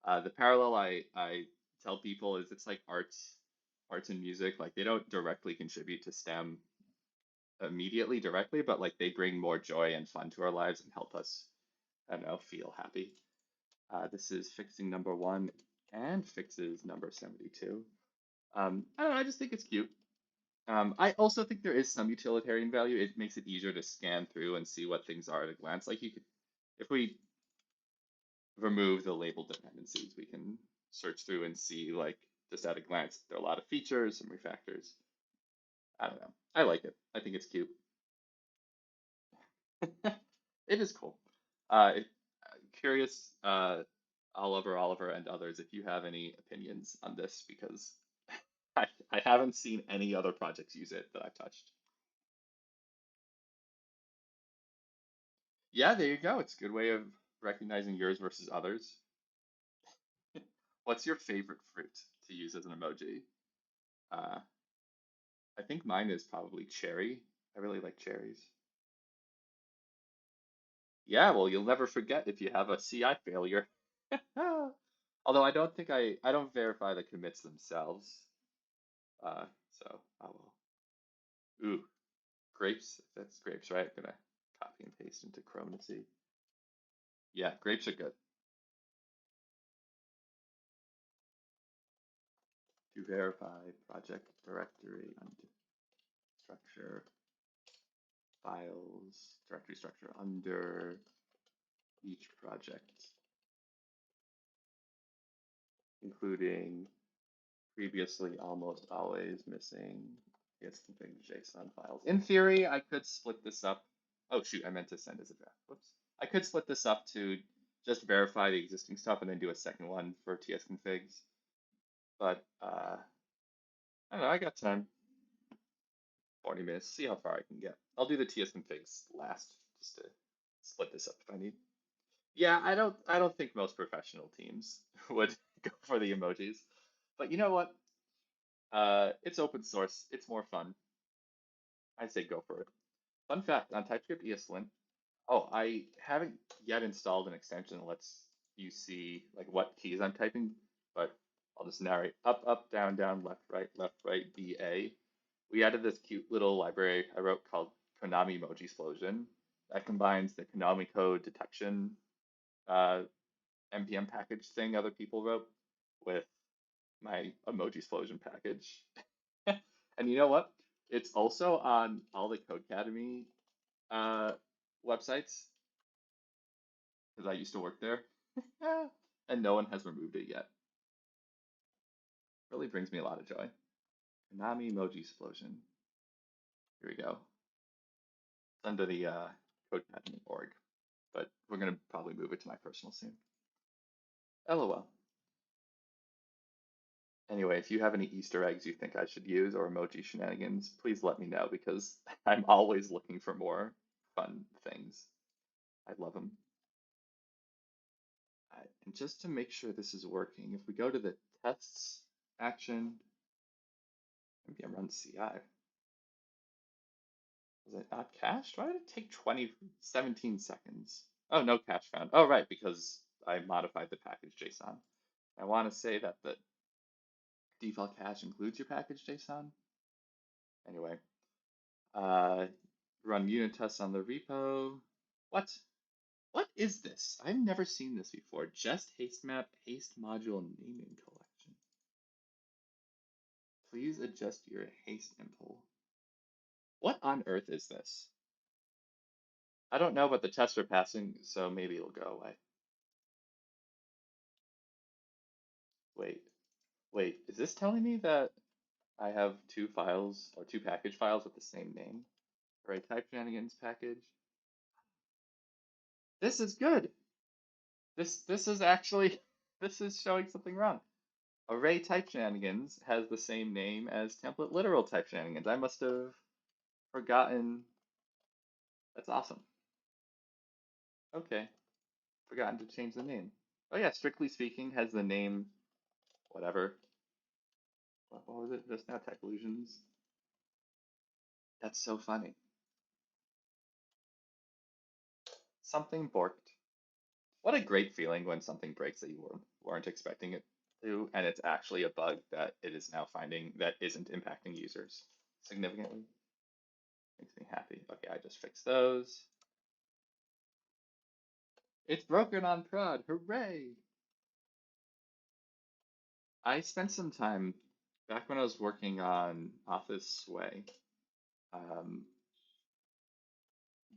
The parallel I tell people is it's like arts and music. Like they don't directly contribute to STEM immediately directly, but like they bring more joy and fun to our lives and help us, I don't know, feel happy. This is fixing number one and fixes number 72. I don't know, I just think it's cute. I also think there is some utilitarian value. It makes it easier to scan through and see what things are at a glance. Like you could, if we remove the label dependencies, we can search through and see like just at a glance, there are a lot of features and refactors. I don't know. I like it. I think it's cute. It is cool. It, curious, Oliver, and others, if you have any opinions on this, because I haven't seen any other projects use it that I've touched. Yeah, there you go. It's a good way of recognizing yours versus others. What's your favorite fruit to use as an emoji? Uh, I think mine is probably cherry. I really like cherries. Yeah, well, you'll never forget if you have a CI failure. Although I don't verify the commits themselves. So I will. Ooh, grapes. That's grapes, right? I'm gonna copy and paste into Chrome to see. Yeah, grapes are good. To verify project directory under structure files, directory structure under each project, including previously almost always missing its config JSON files. In theory, I could split this up. Oh shoot, I meant to send as a draft. Whoops. I could split this up to just verify the existing stuff and then do a second one for TS configs. But I don't know, I got time. 40 minutes, see how far I can get. I'll do the TS configs last just to split this up if I need. Yeah, I don't think most professional teams would go for the emojis. But you know what? It's open source. It's more fun. I say go for it. Fun fact on TypeScript ESLint. Oh, I haven't yet installed an extension that lets you see like what keys I'm typing, but I'll just narrate up, up, down, down, left, right, B, A. We added this cute little library I wrote called Konami Emoji Explosion that combines the Konami code detection uh, npm package thing other people wrote with my emoji explosion package. And you know what? It's also on all the Codecademy uh, websites because I used to work there, and no one has removed it yet. Really brings me a lot of joy. Konami emoji explosion. Here we go. It's under the Codecademy org, but we're gonna probably move it to my personal soon. LOL. Anyway, if you have any Easter eggs you think I should use or emoji shenanigans, please let me know because I'm always looking for more fun things. I love them. And just to make sure this is working, if we go to the tests action, maybe I run CI. Was it not cached? Why did it take 17 seconds? Oh, no cache found. Oh, right, because I modified the package JSON. I want to say that the default cache includes your package JSON. Anyway, uh, run unit tests on the repo. What? What is this? I've never seen this before. Just haste map, haste module naming collection. Please adjust your haste impl. What on earth is this? I don't know, but the tests are passing, so maybe it'll go away. Wait, wait, is this telling me that I have two files or two package files with the same name? Right, type shenanigans package. This is good. This is actually this is showing something wrong. Array type shenanigans has the same name as template literal type shenanigans. I must have forgotten. That's awesome. Okay, forgotten to change the name. Oh yeah, strictly speaking has the name whatever. What was it just now? Tech Illusions. That's so funny. Something borked. What a great feeling when something breaks that you weren't expecting it to, and it's actually a bug that it is now finding that isn't impacting users significantly. Makes me happy. Okay, I just fixed those. It's broken on prod. Hooray! I spent some time back when I was working on Office Sway, um,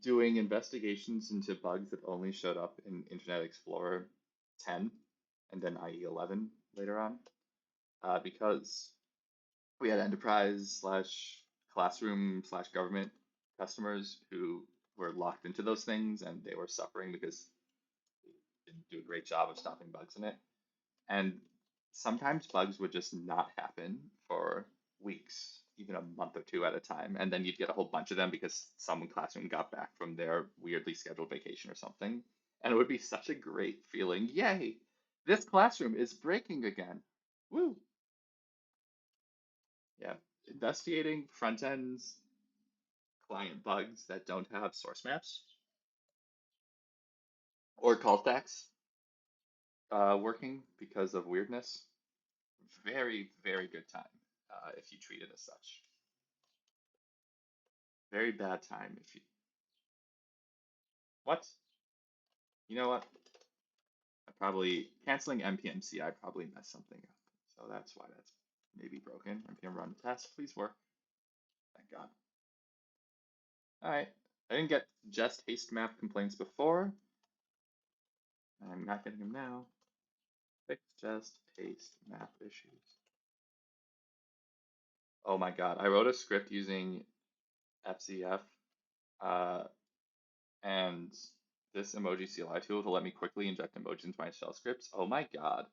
doing investigations into bugs that only showed up in Internet Explorer 10 and then IE 11 later on, because we had enterprise slash classroom slash government customers who were locked into those things and they were suffering because they didn't do a great job of stopping bugs in it. And sometimes bugs would just not happen for weeks, even a month or two at a time. And then you'd get a whole bunch of them because some classroom got back from their weirdly scheduled vacation or something. And it would be such a great feeling. Yay, this classroom is breaking again. Woo. Yeah. Investigating front ends, client bugs that don't have source maps or call stacks working because of weirdness. Very, very good time if you treat it as such. Very bad time if you. What? You know what? I probably canceling npm CI probably messed something up. So that's why that's maybe broken. npm run test, please work. Thank God. All right. I didn't get just haste map complaints before. I'm not getting them now. Fix just haste map issues. Oh my God. I wrote a script using FCF and this emoji CLI tool to let me quickly inject emojis into my shell scripts. Oh my God.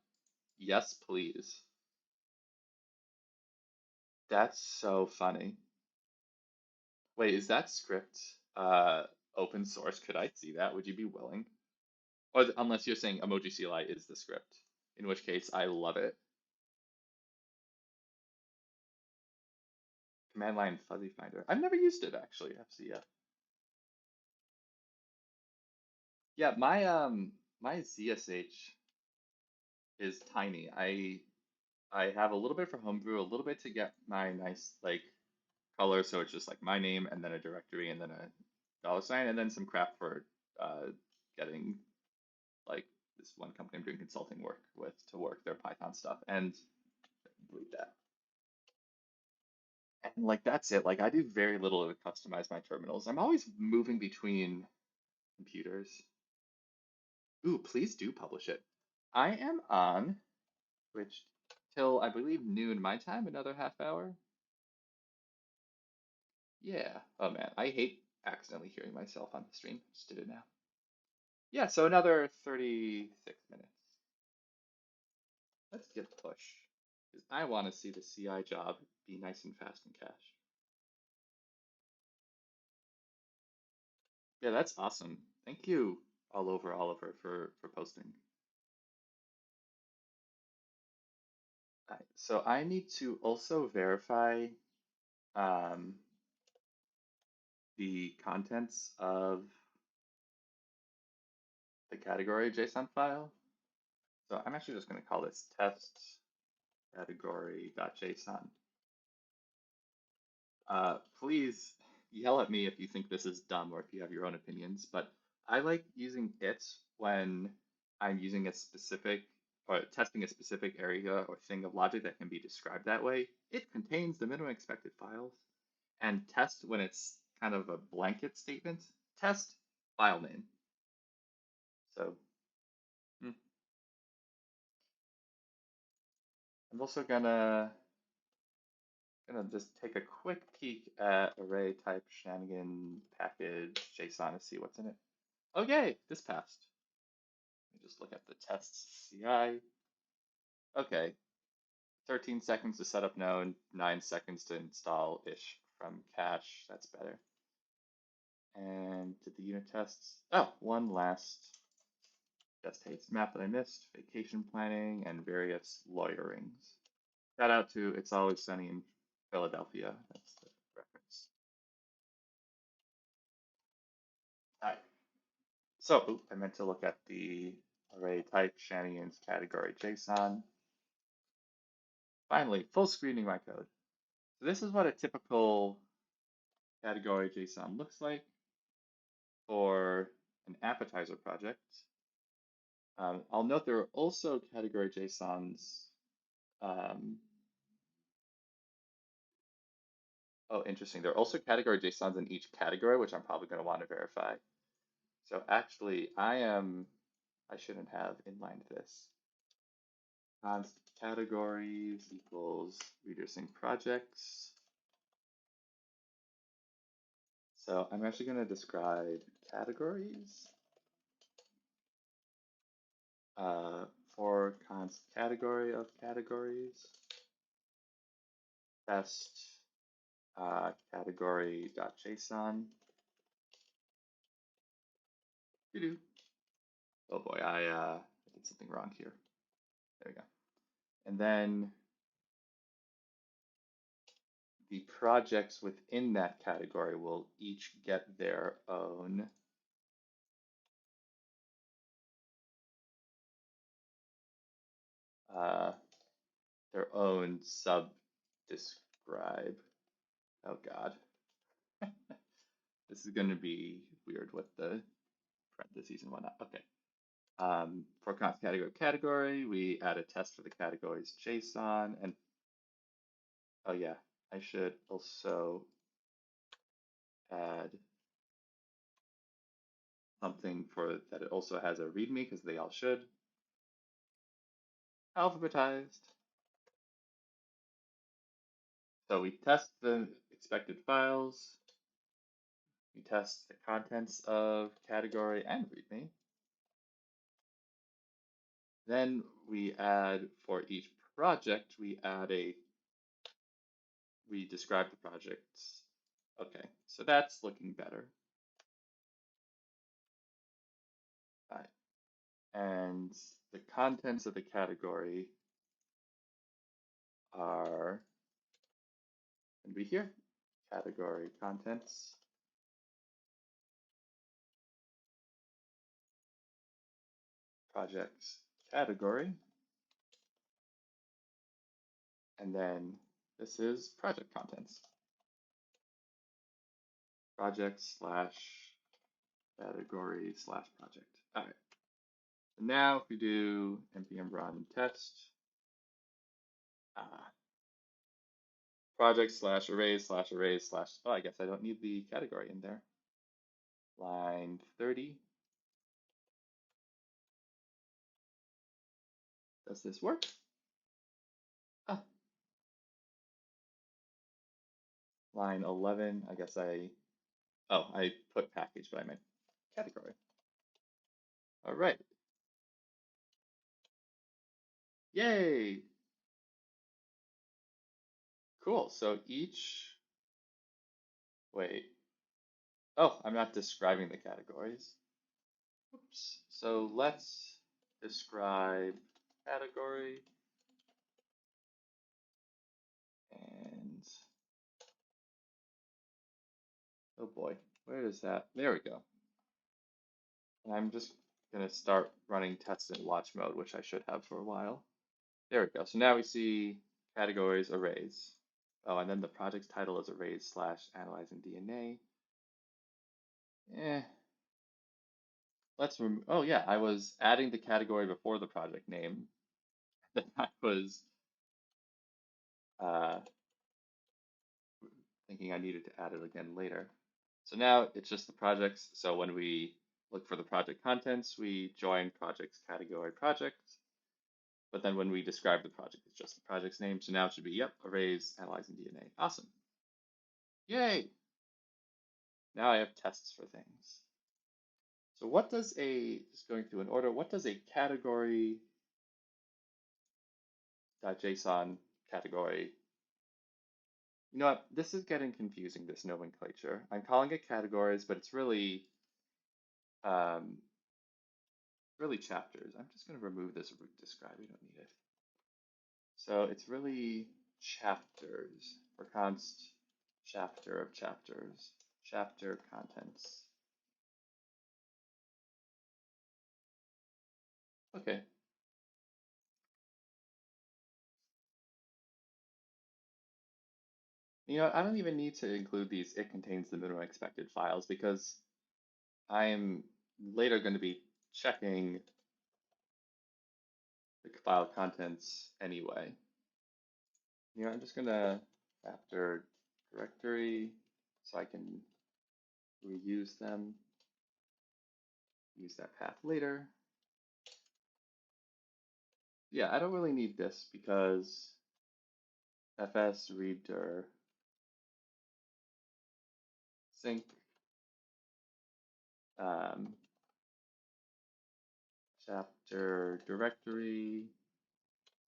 Yes, please. That's so funny. Wait, is that script open source? Could I see that? Would you be willing? Or unless you're saying emoji CLI is the script, in which case I love it. Command line fuzzy finder. I've never used it actually, FCF. Yeah, my ZSH is tiny. I have a little bit for homebrew, a little bit to get my nice like color, so it's just like my name and then a directory and then a dollar sign and then some crap for getting like this one company I'm doing consulting work with to work their Python stuff and delete that. And like that's it. Like I do very little to customize my terminals. I'm always moving between computers. Ooh, please do publish it. I am on Twitch till I believe noon my time, another half hour. Yeah. Oh man, I hate accidentally hearing myself on the stream. Just did it now. Yeah, so another 36 minutes. Let's get push. Because I want to see the CI job be nice and fast and cache. Yeah, that's awesome. Thank you all over Oliver for posting. So I need to also verify um, the contents of the category JSON file. So I'm actually just going to call this test category.json. Please yell at me if you think this is dumb or if you have your own opinions, but I like using it when I'm using a specific or testing a specific area or thing of logic that can be described that way. It contains the minimum expected files. And test when it's kind of a blanket statement, test file name. So I'm also gonna just take a quick peek at array type shenanigan package JSON to see what's in it. Okay, this passed. Let me just look at the tests CI. Okay, 13 seconds to set up node, 9 seconds to install ish from cache. That's better. And did the unit tests? Oh, one last just hates map that I missed, vacation planning, and various lawyerings. Shout out to It's Always Sunny in Philadelphia. That's the reference. All right. So I meant to look at the array type shenanigans category JSON. Finally, full screening my code. So this is what a typical category JSON looks like for an appetizer project. I'll note there are also category JSONs. Oh, interesting. There are also category JSONs in each category, which I'm probably going to want to verify. So actually, I shouldn't have inlined this. Const categories equals reducing projects. So I'm actually going to describe categories for const category of categories. Test category.json. Oh boy, I did something wrong here. There we go. And then the projects within that category will each get uh, their own sub describe. Oh God, this is going to be weird with the parentheses and whatnot. Okay. For const category, we add a test for the categories JSON, and oh yeah, I should also add something for that it also has a README because they all should. Alphabetized. So we test the expected files, we test the contents of category and README. Then we add for each project, we describe the projects. Okay, so that's looking better. All right. And the contents of the category are going to be here. Category contents, projects category, and then this is project contents. Project slash category slash project. All right. So now if we do npm run test, project slash arrays slash arrays slash, oh, I guess I don't need the category in there. Line 30. Does this work? Ah. Line 11, I guess I put package, but I meant category. All right. Yay. Cool. So wait. Oh, I'm not describing the categories. Oops. So let's describe category and, oh boy, where is that? There we go. And I'm just going to start running tests in watch mode, which I should have for a while. There we go. So now we see categories arrays. Oh, and then the project's title is arrays slash analyzing DNA. Let's remove, oh yeah, I was adding the category before the project name. Then I was thinking I needed to add it again later. So now it's just the projects. So when we look for the project contents, we join projects category projects. But then when we describe the project, it's just the project's name. So now it should be, yep, arrays analyzing DNA. Awesome. Yay. Now I have tests for things. So what does just going through an order, what does a category.json category, you know what, this is getting confusing, this nomenclature. I'm calling it categories, but it's really chapters. I'm just going to remove this root describe, we don't need it. So it's really chapters for const chapter of chapters, chapter contents. Okay. You know, I don't even need to include these it contains the minimum expected files because I'm later going to be checking the file contents anyway. You know, I'm just going to chapter directory so I can reuse them, use that path later. Yeah, I don't really need this because fs reader sync chapter directory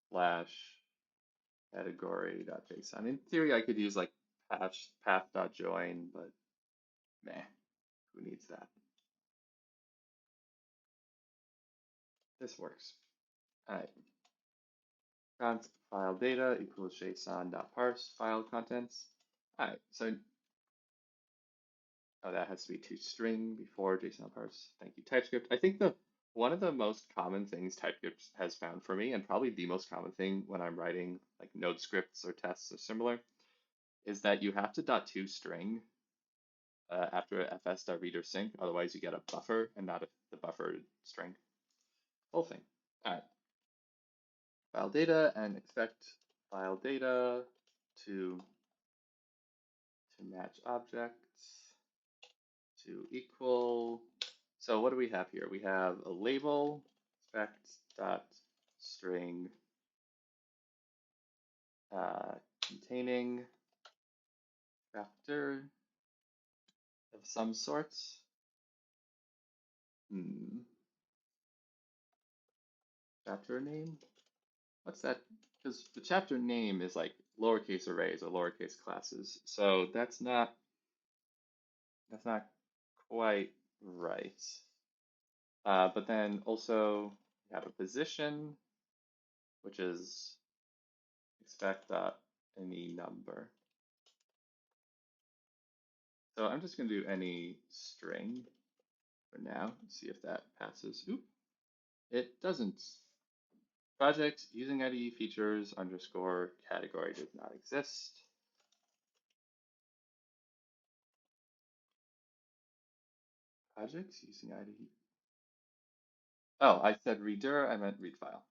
slash category.json. In theory, I could use like path.join, but meh, who needs that? This works. All right. Const file data equals json.parse file contents. All right, so oh, that has to be to string before JSON parse. Thank you, TypeScript. I think the one of the most common things TypeScript has found for me, and probably the most common thing when I'm writing like node scripts or tests or similar, is that you have to dot to string after fs.reader sync. Otherwise, you get a buffer and not the buffered string. Whole thing. All right. File data and expect file data to match objects to equal. So what do we have here? We have a label expect dot string containing chapter of some sorts. Chapter name. What's that? Because the chapter name is like lowercase arrays or lowercase classes, so that's not quite right. But then also we have a position, which is expect any number. So I'm just going to do any string for now. See if that passes. Oop, it doesn't. Project using IDE features underscore category does not exist. Projects using IDE. Oh, I said reader, I meant read file.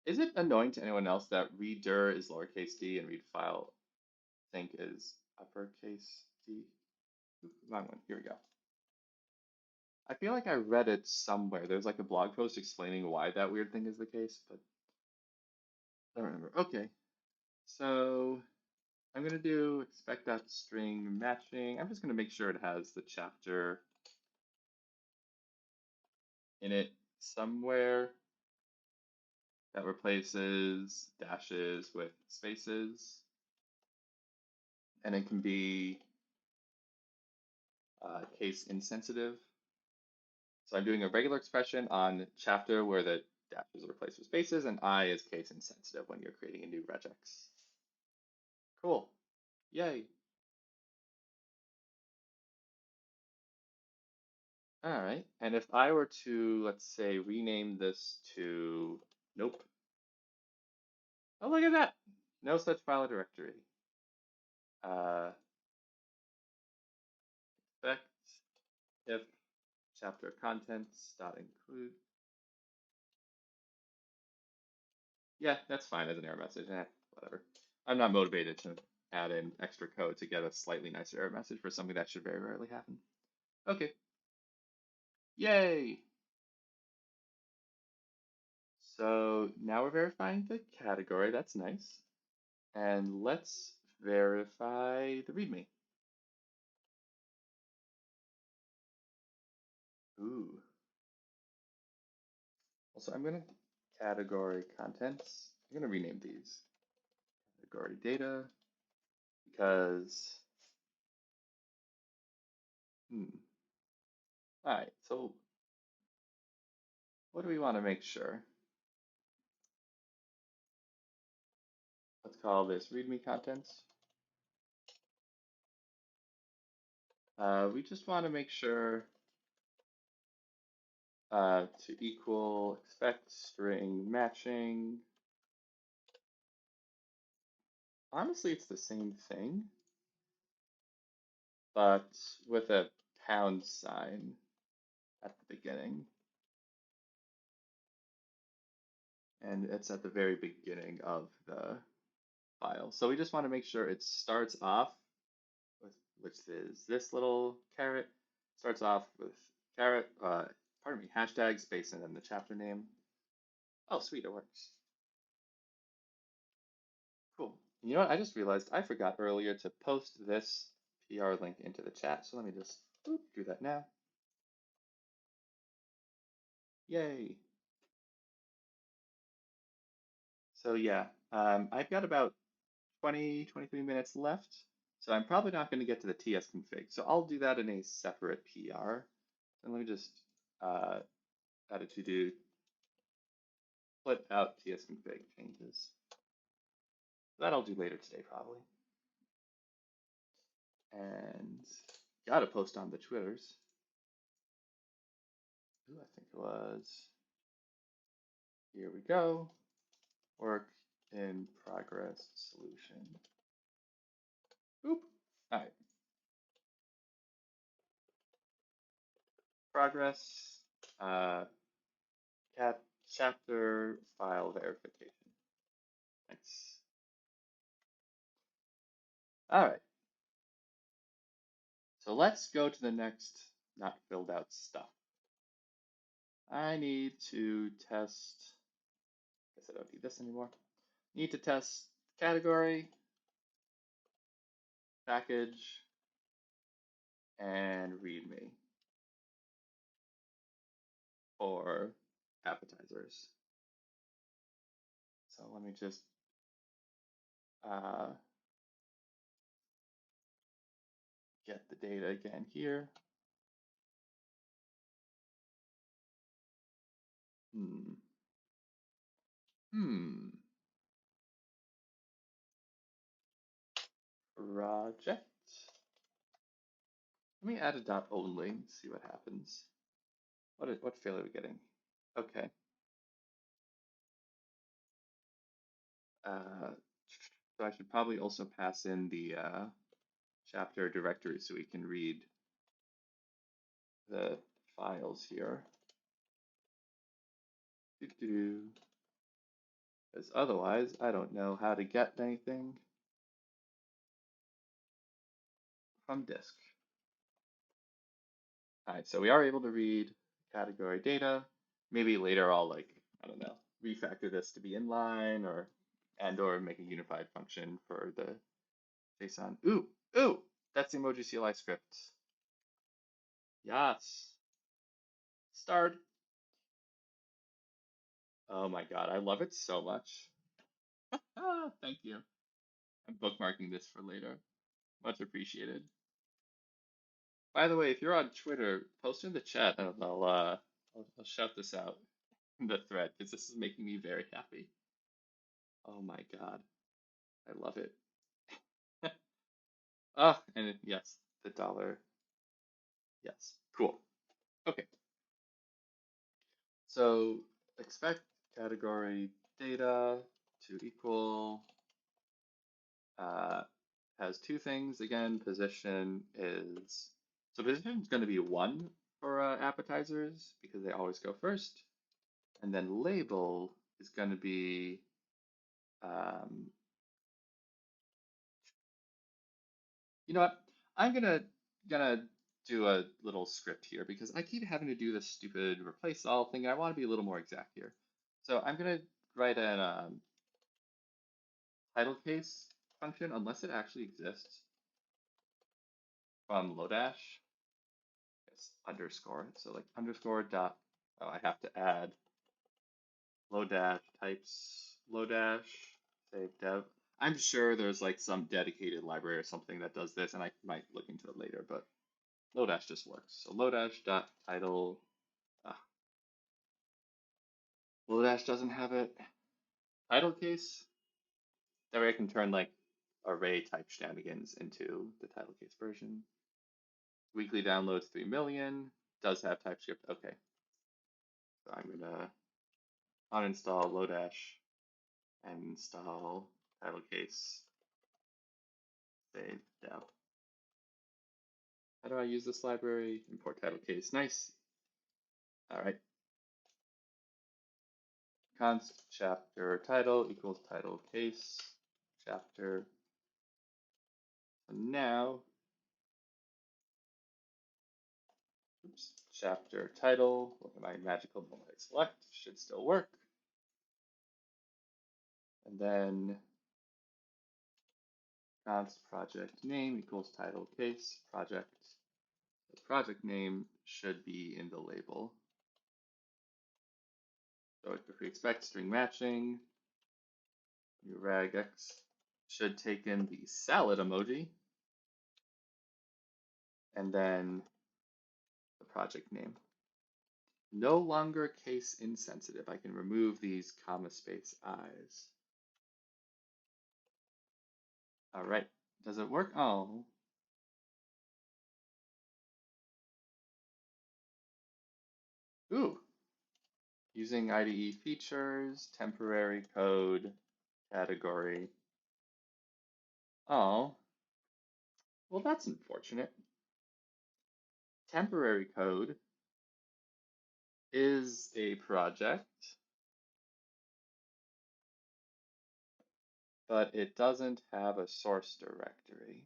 Is it annoying to anyone else that reader is lowercase d and read file think is uppercase d? Oop, wrong one. Here we go. I feel like I read it somewhere. There's like a blog post explaining why that weird thing is the case, but I don't remember. Okay, so I'm going to do expect that string matching. I'm just going to make sure it has the chapter in it somewhere that replaces dashes with spaces. And it can be case insensitive. So I'm doing a regular expression on chapter where the dashes are replaced with spaces, and I is case insensitive when you're creating a new regex. Cool. Yay. All right. And if I were to, let's say, rename this to nope. Oh, look at that. No such file or directory. Expect if chapter contents dot include. Yeah, that's fine as an error message. Whatever. I'm not motivated to add in extra code to get a slightly nicer error message for something that should very rarely happen. Okay. Yay. So now we're verifying the category. That's nice. And let's verify the README. Ooh. Also, I'm going to category contents. I'm going to rename these category data because, all right, so what do we want to make sure? Let's call this README contents. We just want to make sure to equal expect string matching. Honestly, it's the same thing, but with a pound sign at the beginning. And it's at the very beginning of the file. So we just want to make sure it starts off with, which is this little caret, starts off with caret, pardon me, hashtag space and then the chapter name. Oh, sweet, it works. Cool. You know what? I just realized I forgot earlier to post this PR link into the chat. So let me just do that now. Yay. So yeah, I've got about 20, 23 minutes left. So I'm probably not going to get to the TS config. So I'll do that in a separate PR. And let me just add a to-do, split out TS config changes. That I'll do later today, probably. and gotta post on the Twitters. Ooh, I think it was, here we go, work in progress solution. Oop, all right. Progress, cat chapter file verification. Thanks. All right. So let's go to the next not filled out stuff. I need to test, I guess I don't need this anymore. Need to test category, package, and readme for appetizers. So let me just get the data again here. Project. Let me add a dot only and see what happens. What failure are we getting? Okay. So I should probably also pass in the chapter directory so we can read the files here. Because otherwise, I don't know how to get anything from disk. All right, so we are able to read category data. Maybe later I'll I don't know, refactor this to be inline or make a unified function for the JSON. Ooh, that's the emoji CLI script. Yes. Start. Oh my God, I love it so much. Thank you. I'm bookmarking this for later. Much appreciated. By the way, if you're on Twitter, post in the chat and I'll shout this out in the thread because this is making me very happy. Oh my God, I love it. And yes, the dollar. Yes, cool. Okay, so expect category data to equal has two things. Again, position is, so position is going to be 1 for appetizers because they always go first. And then label is going to be, you know what? I'm gonna do a little script here because I keep having to do this stupid replace all thing, and I want to be a little more exact here. So I'm gonna write an title case function, unless it actually exists, from Lodash. It's underscore. So like underscore dot. Oh, I have to add Lodash types Lodash save dev. I'm sure there's like some dedicated library or something that does this, and I might look into it later, but Lodash just works. So Lodash dot title. Lodash doesn't have it. Title case. That way I can turn like array type shenanigans into the title case version. Weekly downloads 3 million. Does have TypeScript. Okay. So I'm gonna uninstall Lodash and install title case save dev. How do I use this library? Import title case. Nice. All right. Const chapter title equals title case chapter. So now, oops, chapter title. Look at my magical multi select. Should still work. And then const project name equals title case project. The project name should be in the label. So if we expect string matching, your regex should take in the salad emoji and then the project name. No longer case insensitive. I can remove these comma space i's. All right. Does it work? Oh, Ooh, using IDE features, temporary code, category. Oh, well, that's unfortunate. Temporary code is a project, but it doesn't have a source directory.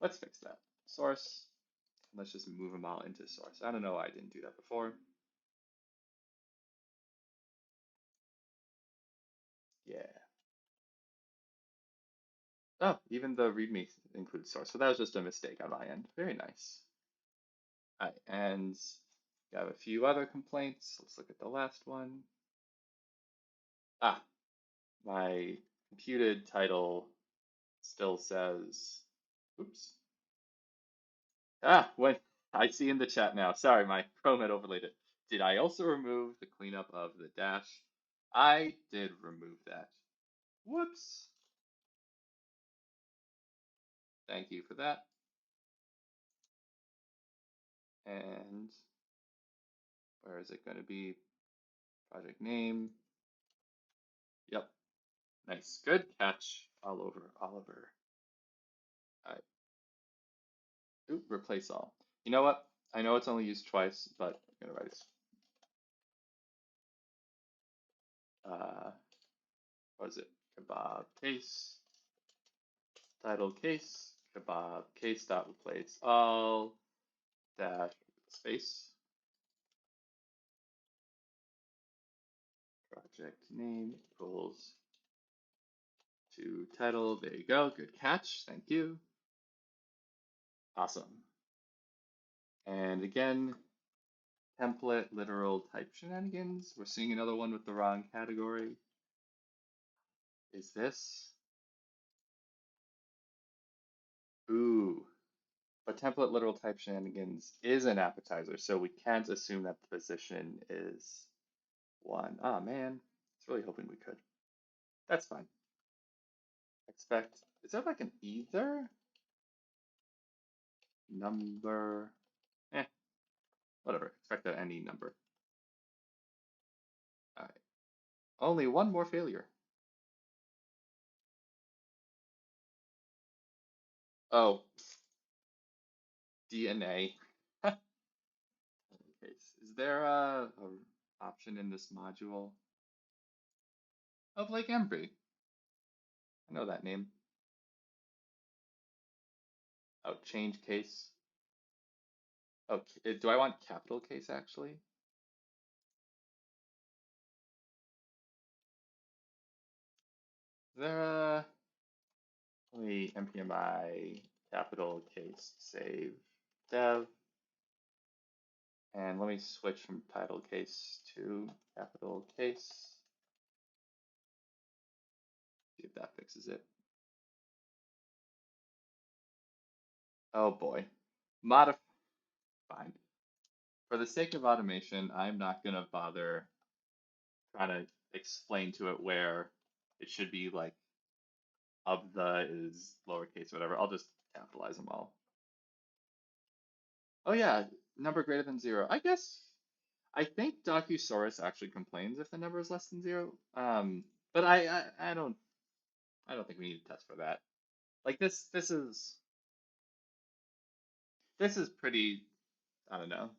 Let's fix that. Source, let's just move them all into source. I don't know why I didn't do that before. Yeah. Oh, even the README includes source. So that was just a mistake on my end. Very nice. All right, and we have a few other complaints. Let's look at the last one. Ah, my computed title still says, oops. Ah, when I see in the chat now. Sorry, my Chrome had overlaid it. Did I also remove the cleanup of the dash? I did remove that. Whoops. Thank you for that. And where is it going to be? Project name. Yep. Nice. Good catch. All over, Oliver. All right. Oop, replace all. You know what? I know it's only used twice, but I'm going to write it. What is it? Kebab case. Title case. Kebab case dot replace all dash space. Project name equals to title. There you go. Good catch. Thank you. Awesome. And again, template literal type shenanigans. We're seeing another one with the wrong category. Is this? Ooh. But template literal type shenanigans is an appetizer, so we can't assume that the position is one. Ah, man. I was really hoping we could. That's fine. Expect. Is that like an either? Number. Eh, whatever. Expect any number. All right. Only one more failure. Oh, DNA. Is there a option in this module of like Embry? I know that name. Oh, change case. Oh, do I want capital case actually? Is there a let me npmi capital case save dev, and let me switch from title case to capital case. See if that fixes it. Oh boy, modify. Fine. For the sake of automation, I'm not gonna bother trying to explain to it where it should be like of the is lowercase, whatever. I'll just capitalize them all. Oh yeah, number greater than zero. I think Docusaurus actually complains if the number is less than zero. But I don't think we need to test for that. Like this is pretty, I don't know,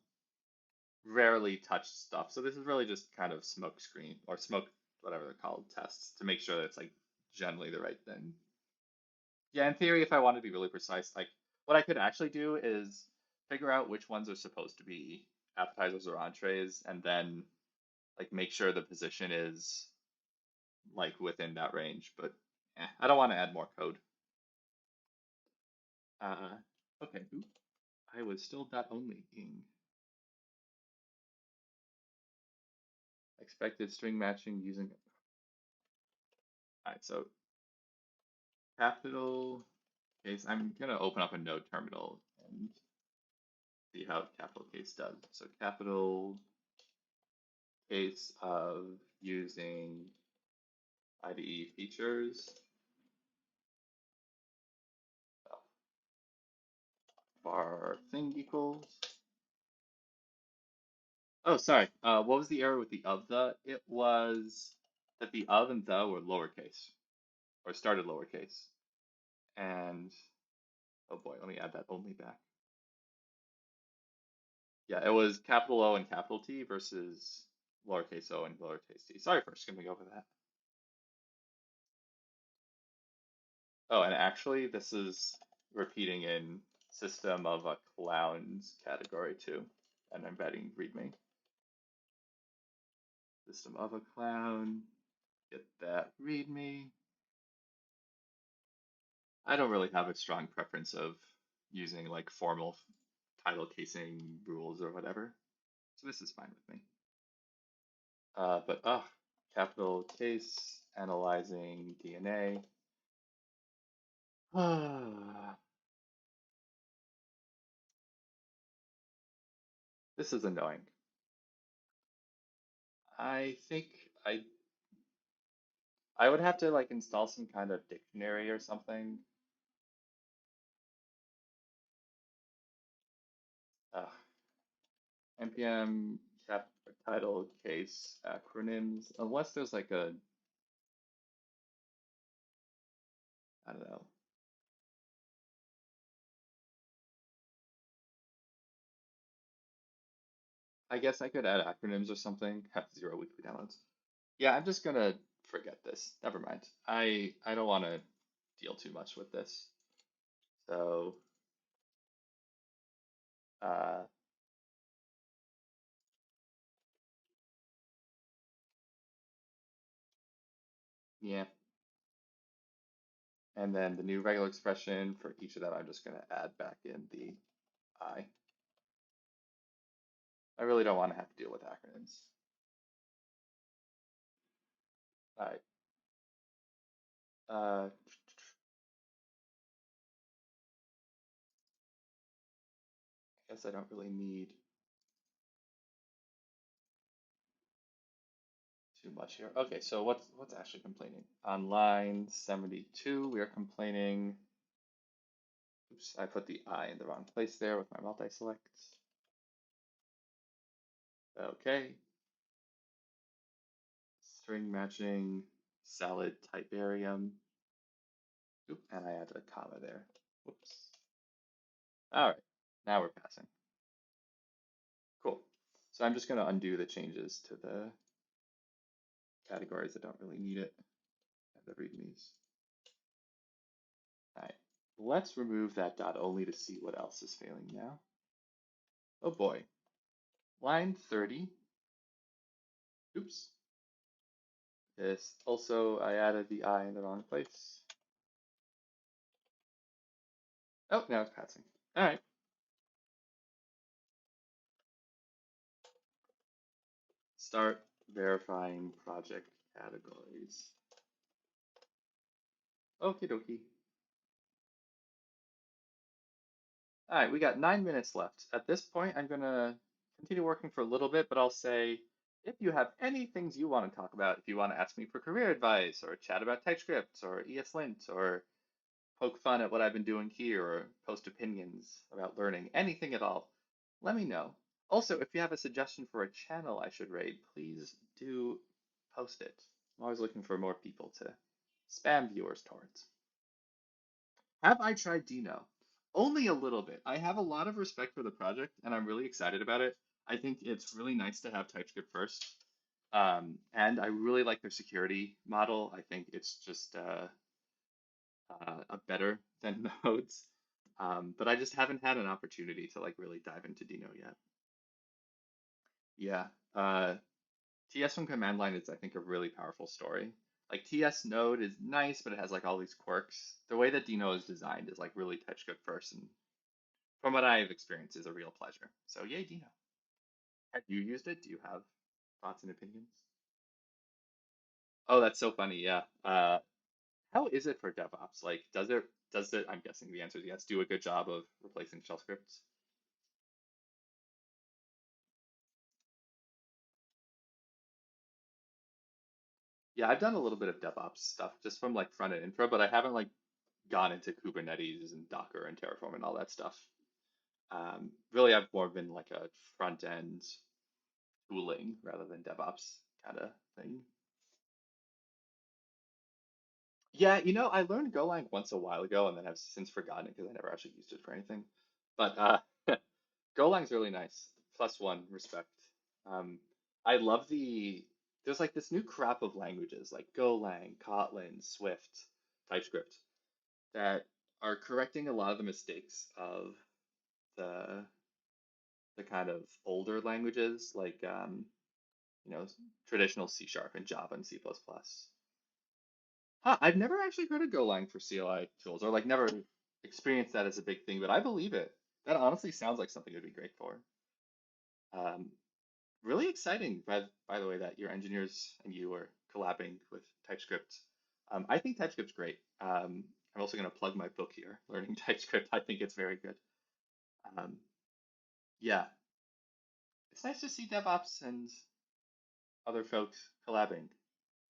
rarely touched stuff. So this is really just kind of smoke screen or smoke whatever they're called tests to make sure that it's like generally the right thing. Yeah, in theory, if I wanted to be really precise, like what I could actually do is figure out which ones are supposed to be appetizers or entrees, and then like make sure the position is like within that range. But I don't want to add more code. Uh, okay. Ooh, I was still dot only ing. Expected string matching using. All right, so capital case. I'm gonna open up a node terminal and see how capital case does. So capital case of using IDE features. Var thing equals. Oh, sorry. What was the error with the of the? It was that the of and the were lowercase or started lowercase. And oh boy, let me add that only back. Yeah, it was capital O and capital T versus lowercase o and lowercase t. Sorry for skimming over that. Oh, and actually, this is repeating in system of a clowns category too, and embedding readme. System of a clown, get that readme. I don't really have a strong preference of using like formal title casing rules or whatever, so this is fine with me. But capital case analyzing DNA. This is annoying. I think I would have to like install some kind of dictionary or something. Uh, npm cap title case acronyms, unless there's like a, I don't know. I guess I could add acronyms or something. Have 0 weekly downloads. Yeah, I'm just gonna forget this. Never mind. I don't want to deal too much with this. So uh, yeah, and then the new regular expression for each of them, I'm just gonna add back in the I. I really don't want to have to deal with acronyms. All right. I guess I don't really need too much here. Okay, so what's actually complaining? On line 72, we are complaining. Oops, I put the I in the wrong place there with my multi-select. Okay, string matching, salad typarium. Oop, and I added a comma there. Whoops. All right, now we're passing. Cool. So I'm just going to undo the changes to the categories that don't really need it, the readmes. All right, let's remove that dot only to see what else is failing now. Oh boy, line 30. Oops. This also, I added the I in the wrong place. Oh, now it's passing. All right. Start verifying project categories. Okie dokie. All right, we got 9 minutes left. At this point, I'm gonna continue working for a little bit, but I'll say if you have any things you want to talk about, if you want to ask me for career advice or chat about TypeScript or ESLint or poke fun at what I've been doing here or post opinions about learning, anything at all, let me know. Also, if you have a suggestion for a channel I should raid, please do post it. I'm always looking for more people to spam viewers towards. Have I tried Dino? Only a little bit. I have a lot of respect for the project and I'm really excited about it. I think it's really nice to have TypeScript first. And I really like their security model. I think it's just a better than Nodes. But I just haven't had an opportunity to like really dive into Dino yet. Yeah. TS from command line is, I think, a really powerful story. Like TS Node is nice, but it has like all these quirks. The way that Dino is designed is like really TypeScript first, and from what I have experienced, is a real pleasure. So yay, Dino. Have you used it? Do you have thoughts and opinions? Oh, that's so funny. Yeah. How is it for DevOps? Like, does it, I'm guessing the answer is yes, do a good job of replacing shell scripts? Yeah, I've done a little bit of DevOps stuff just from like front end infra, but I haven't like gone into Kubernetes and Docker and Terraform and all that stuff. Really, I've more been like a front end tooling rather than DevOps kind of thing. Yeah, I learned Golang once a while ago and then I've since forgotten it because I never actually used it for anything. But Golang's really nice. Plus one, respect. Um, I love there's like this new crop of languages like Golang, Kotlin, Swift, TypeScript that are correcting a lot of the mistakes of the the kind of older languages like you know, traditional C Sharp and Java and C++. Huh, I've never actually heard of Golang for CLI tools, or like never experienced that as a big thing, but I believe it. That honestly sounds like something it would be great for. Um, really exciting, by the way, that your engineers and you are collabing with TypeScript. I think TypeScript's great. I'm also going to plug my book here, Learning TypeScript. I think it's very good. Um, yeah, it's nice to see DevOps and other folks collabing.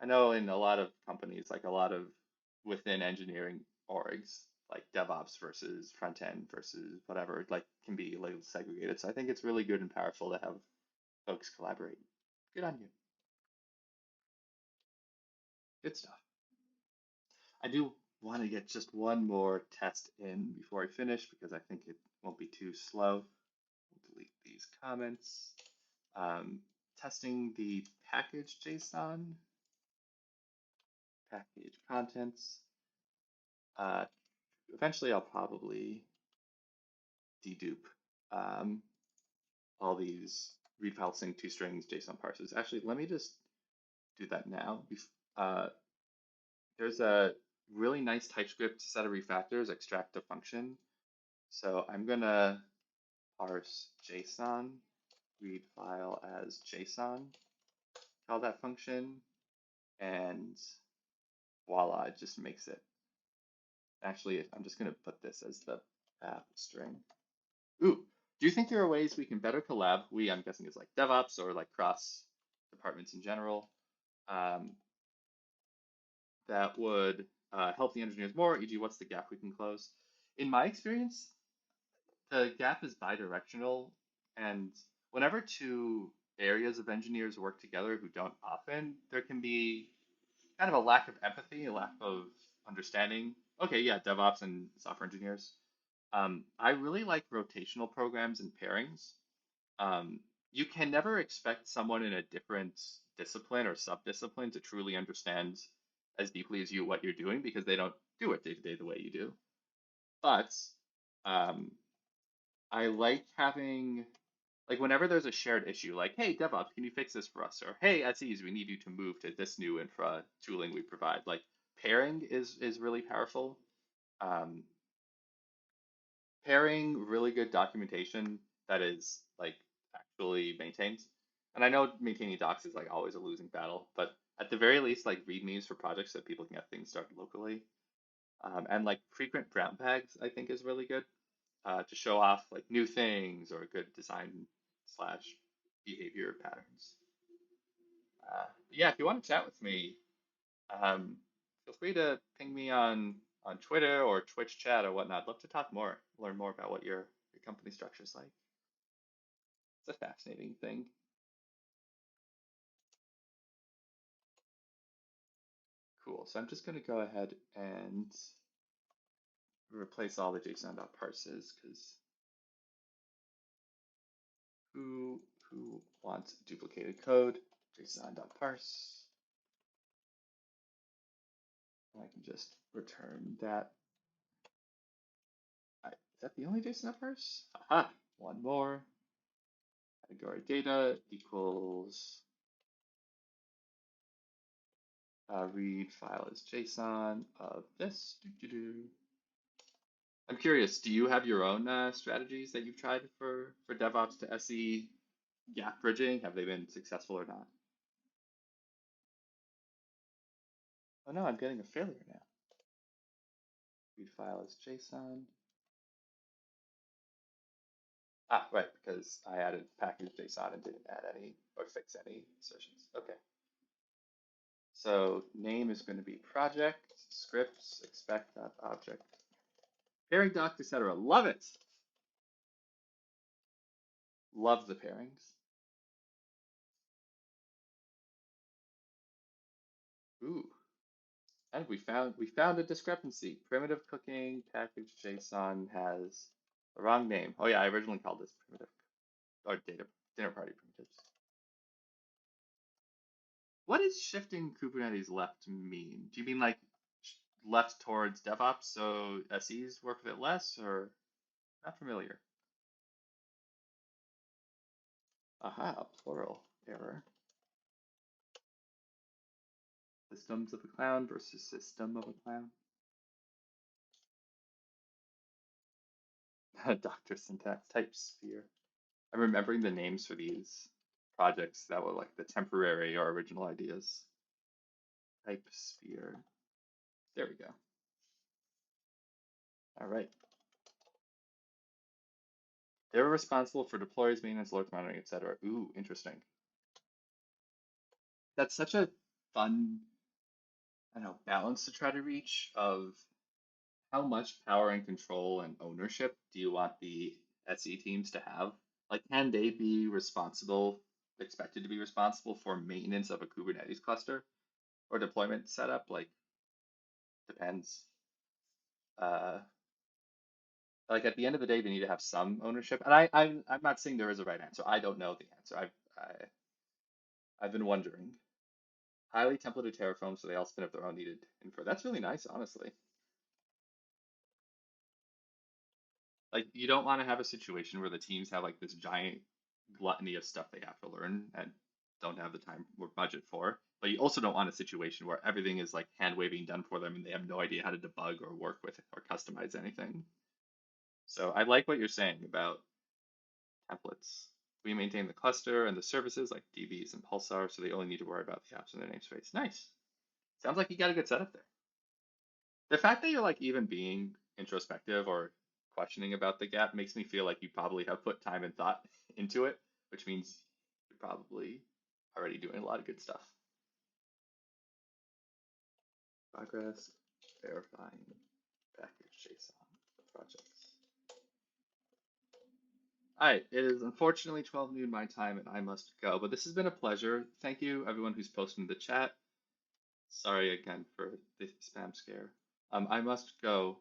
I know in a lot of companies, like a lot of within engineering orgs, like DevOps versus front end versus whatever, like can be a little segregated. So I think it's really good and powerful to have folks collaborate. Good on you. Good stuff. I do want to get just one more test in before I finish because I think it won't be too slow. Delete these comments. Um, Testing the package JSON, package contents. Uh, Eventually, I'll probably dedupe um, all these read file sync two strings JSON parsers. Actually, let me just do that now. Uh, there's a really nice TypeScript set of refactors, extract a function. So I'm gonna parse JSON, read file as JSON, call that function, and voila, it just makes it. Actually, I'm just gonna put this as the path string. Ooh, do you think there are ways we can better collab? I'm guessing, is like DevOps or like cross departments in general, um, that would help the engineers more, e.g., what's the gap we can close? In my experience, the gap is bidirectional, and whenever two areas of engineers work together who don't often, there can be kind of a lack of empathy, a lack of understanding. Okay, yeah, DevOps and software engineers. I really like rotational programs and pairings. Um, you can never expect someone in a different discipline or subdiscipline to truly understand as deeply as you what you're doing because they don't do it day to day the way you do. But um, I like having, like, whenever there's a shared issue, like, hey, DevOps, can you fix this for us? Or hey, SEs, we need you to move to this new infra tooling we provide. Like, pairing is really powerful. Um, Pairing really good documentation that is like actually maintained. And I know maintaining docs is like always a losing battle, but at the very least, like readmes for projects so people can get things started locally. And like frequent brown bags, I think is really good to show off like new things or good design slash behavior patterns. Yeah, if you want to chat with me, um, feel free to ping me on Twitter or Twitch chat or whatnot. I'd love to talk more, learn more about what your company structure is like. It's a fascinating thing. Cool. So I'm just going to go ahead and replace all the JSON.parses because who wants duplicated code? JSON.parse. And I can just return that. Is that the only JSON.parse? Aha, one more. Category data equals read file as JSON of this. I'm curious, do you have your own strategies that you've tried for DevOps to SE gap bridging? Have they been successful or not? Oh no, I'm getting a failure now. Read file as JSON. Ah, right, because I added package JSON and didn't add any or fix any assertions. Okay. So name is going to be project, scripts, expect.object, pairing docs, etc. Love it. Love the pairings. Ooh, and we found a discrepancy. Primitive cooking package JSON has the wrong name. Oh yeah, I originally called this primitive or data dinner party primitives. What does shifting Kubernetes left mean? Do you mean like left towards DevOps so SEs work with it less, or not familiar? Aha, plural error. Systems of a clown versus system of a clown. Doctor syntax type sphere. I'm remembering the names for these projects that were like the temporary or original ideas. Type sphere. There we go. All right. They were responsible for deploys, maintenance, load monitoring, etc. Ooh, interesting. That's such a fun, I don't know, balance to try to reach of how much power and control and ownership do you want the SE teams to have? Like, can they be responsible, expected to be responsible for maintenance of a Kubernetes cluster or deployment setup? Like, depends. Uh, like at the end of the day, they need to have some ownership. And I'm not saying there is a right answer. I don't know the answer. I've been wondering. Highly templated Terraform, so they all spin up their own needed info. That's really nice, honestly. Like you don't want to have a situation where the teams have like this giant gluttony of stuff they have to learn and don't have the time or budget for. But you also don't want a situation where everything is like hand waving done for them and they have no idea how to debug or work with it or customize anything. So I like what you're saying about templates. We maintain the cluster and the services like DBs and Pulsar, so they only need to worry about the apps in their namespace. Nice. Sounds like you got a good setup there. The fact that you're like even being introspective or questioning about the gap makes me feel like you probably have put time and thought into it, which means you're probably already doing a lot of good stuff. Progress, verifying package JSON projects. All right, it is unfortunately 12 noon my time and I must go, but this has been a pleasure. Thank you everyone who's posted in the chat. Sorry again for the spam scare. I must go.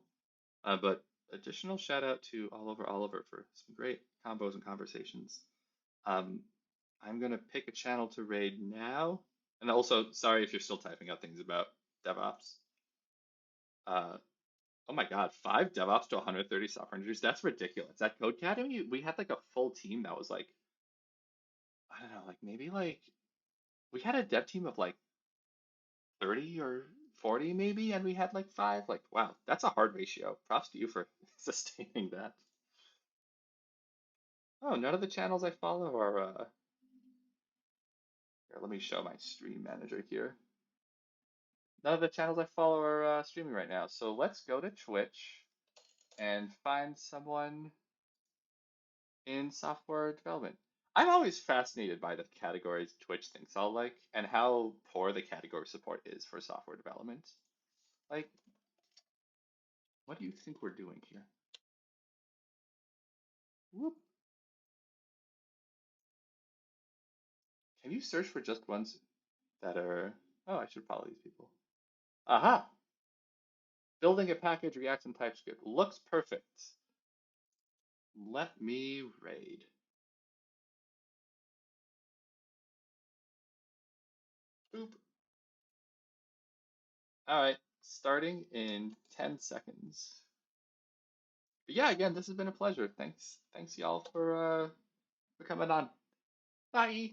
But additional shout out to Oliver for some great combos and conversations. Um, I'm gonna pick a channel to raid now, and also sorry if you're still typing out things about DevOps. Uh, oh my God, 5 DevOps to 130 software engineers. That's ridiculous. At Codecademy, we had like a full team that was like, I don't know, like maybe like we had a dev team of like 30 or 40 maybe, and we had like five. Like, wow, that's a hard ratio. Props to you for sustaining that. Oh, none of the channels I follow are here, let me show my stream manager here. None of the channels I follow are streaming right now. So let's go to Twitch and find someone in software development. I'm always fascinated by the categories Twitch thinks I'll like and how poor the category support is for software development. Like, what do you think we're doing here? Whoop. Can you search for just ones that are, oh, I should follow these people. Aha! Building a package React and TypeScript looks perfect. Let me raid. Boop. All right, starting in 10 seconds. But yeah, again, this has been a pleasure. Thanks y'all for coming on. Bye.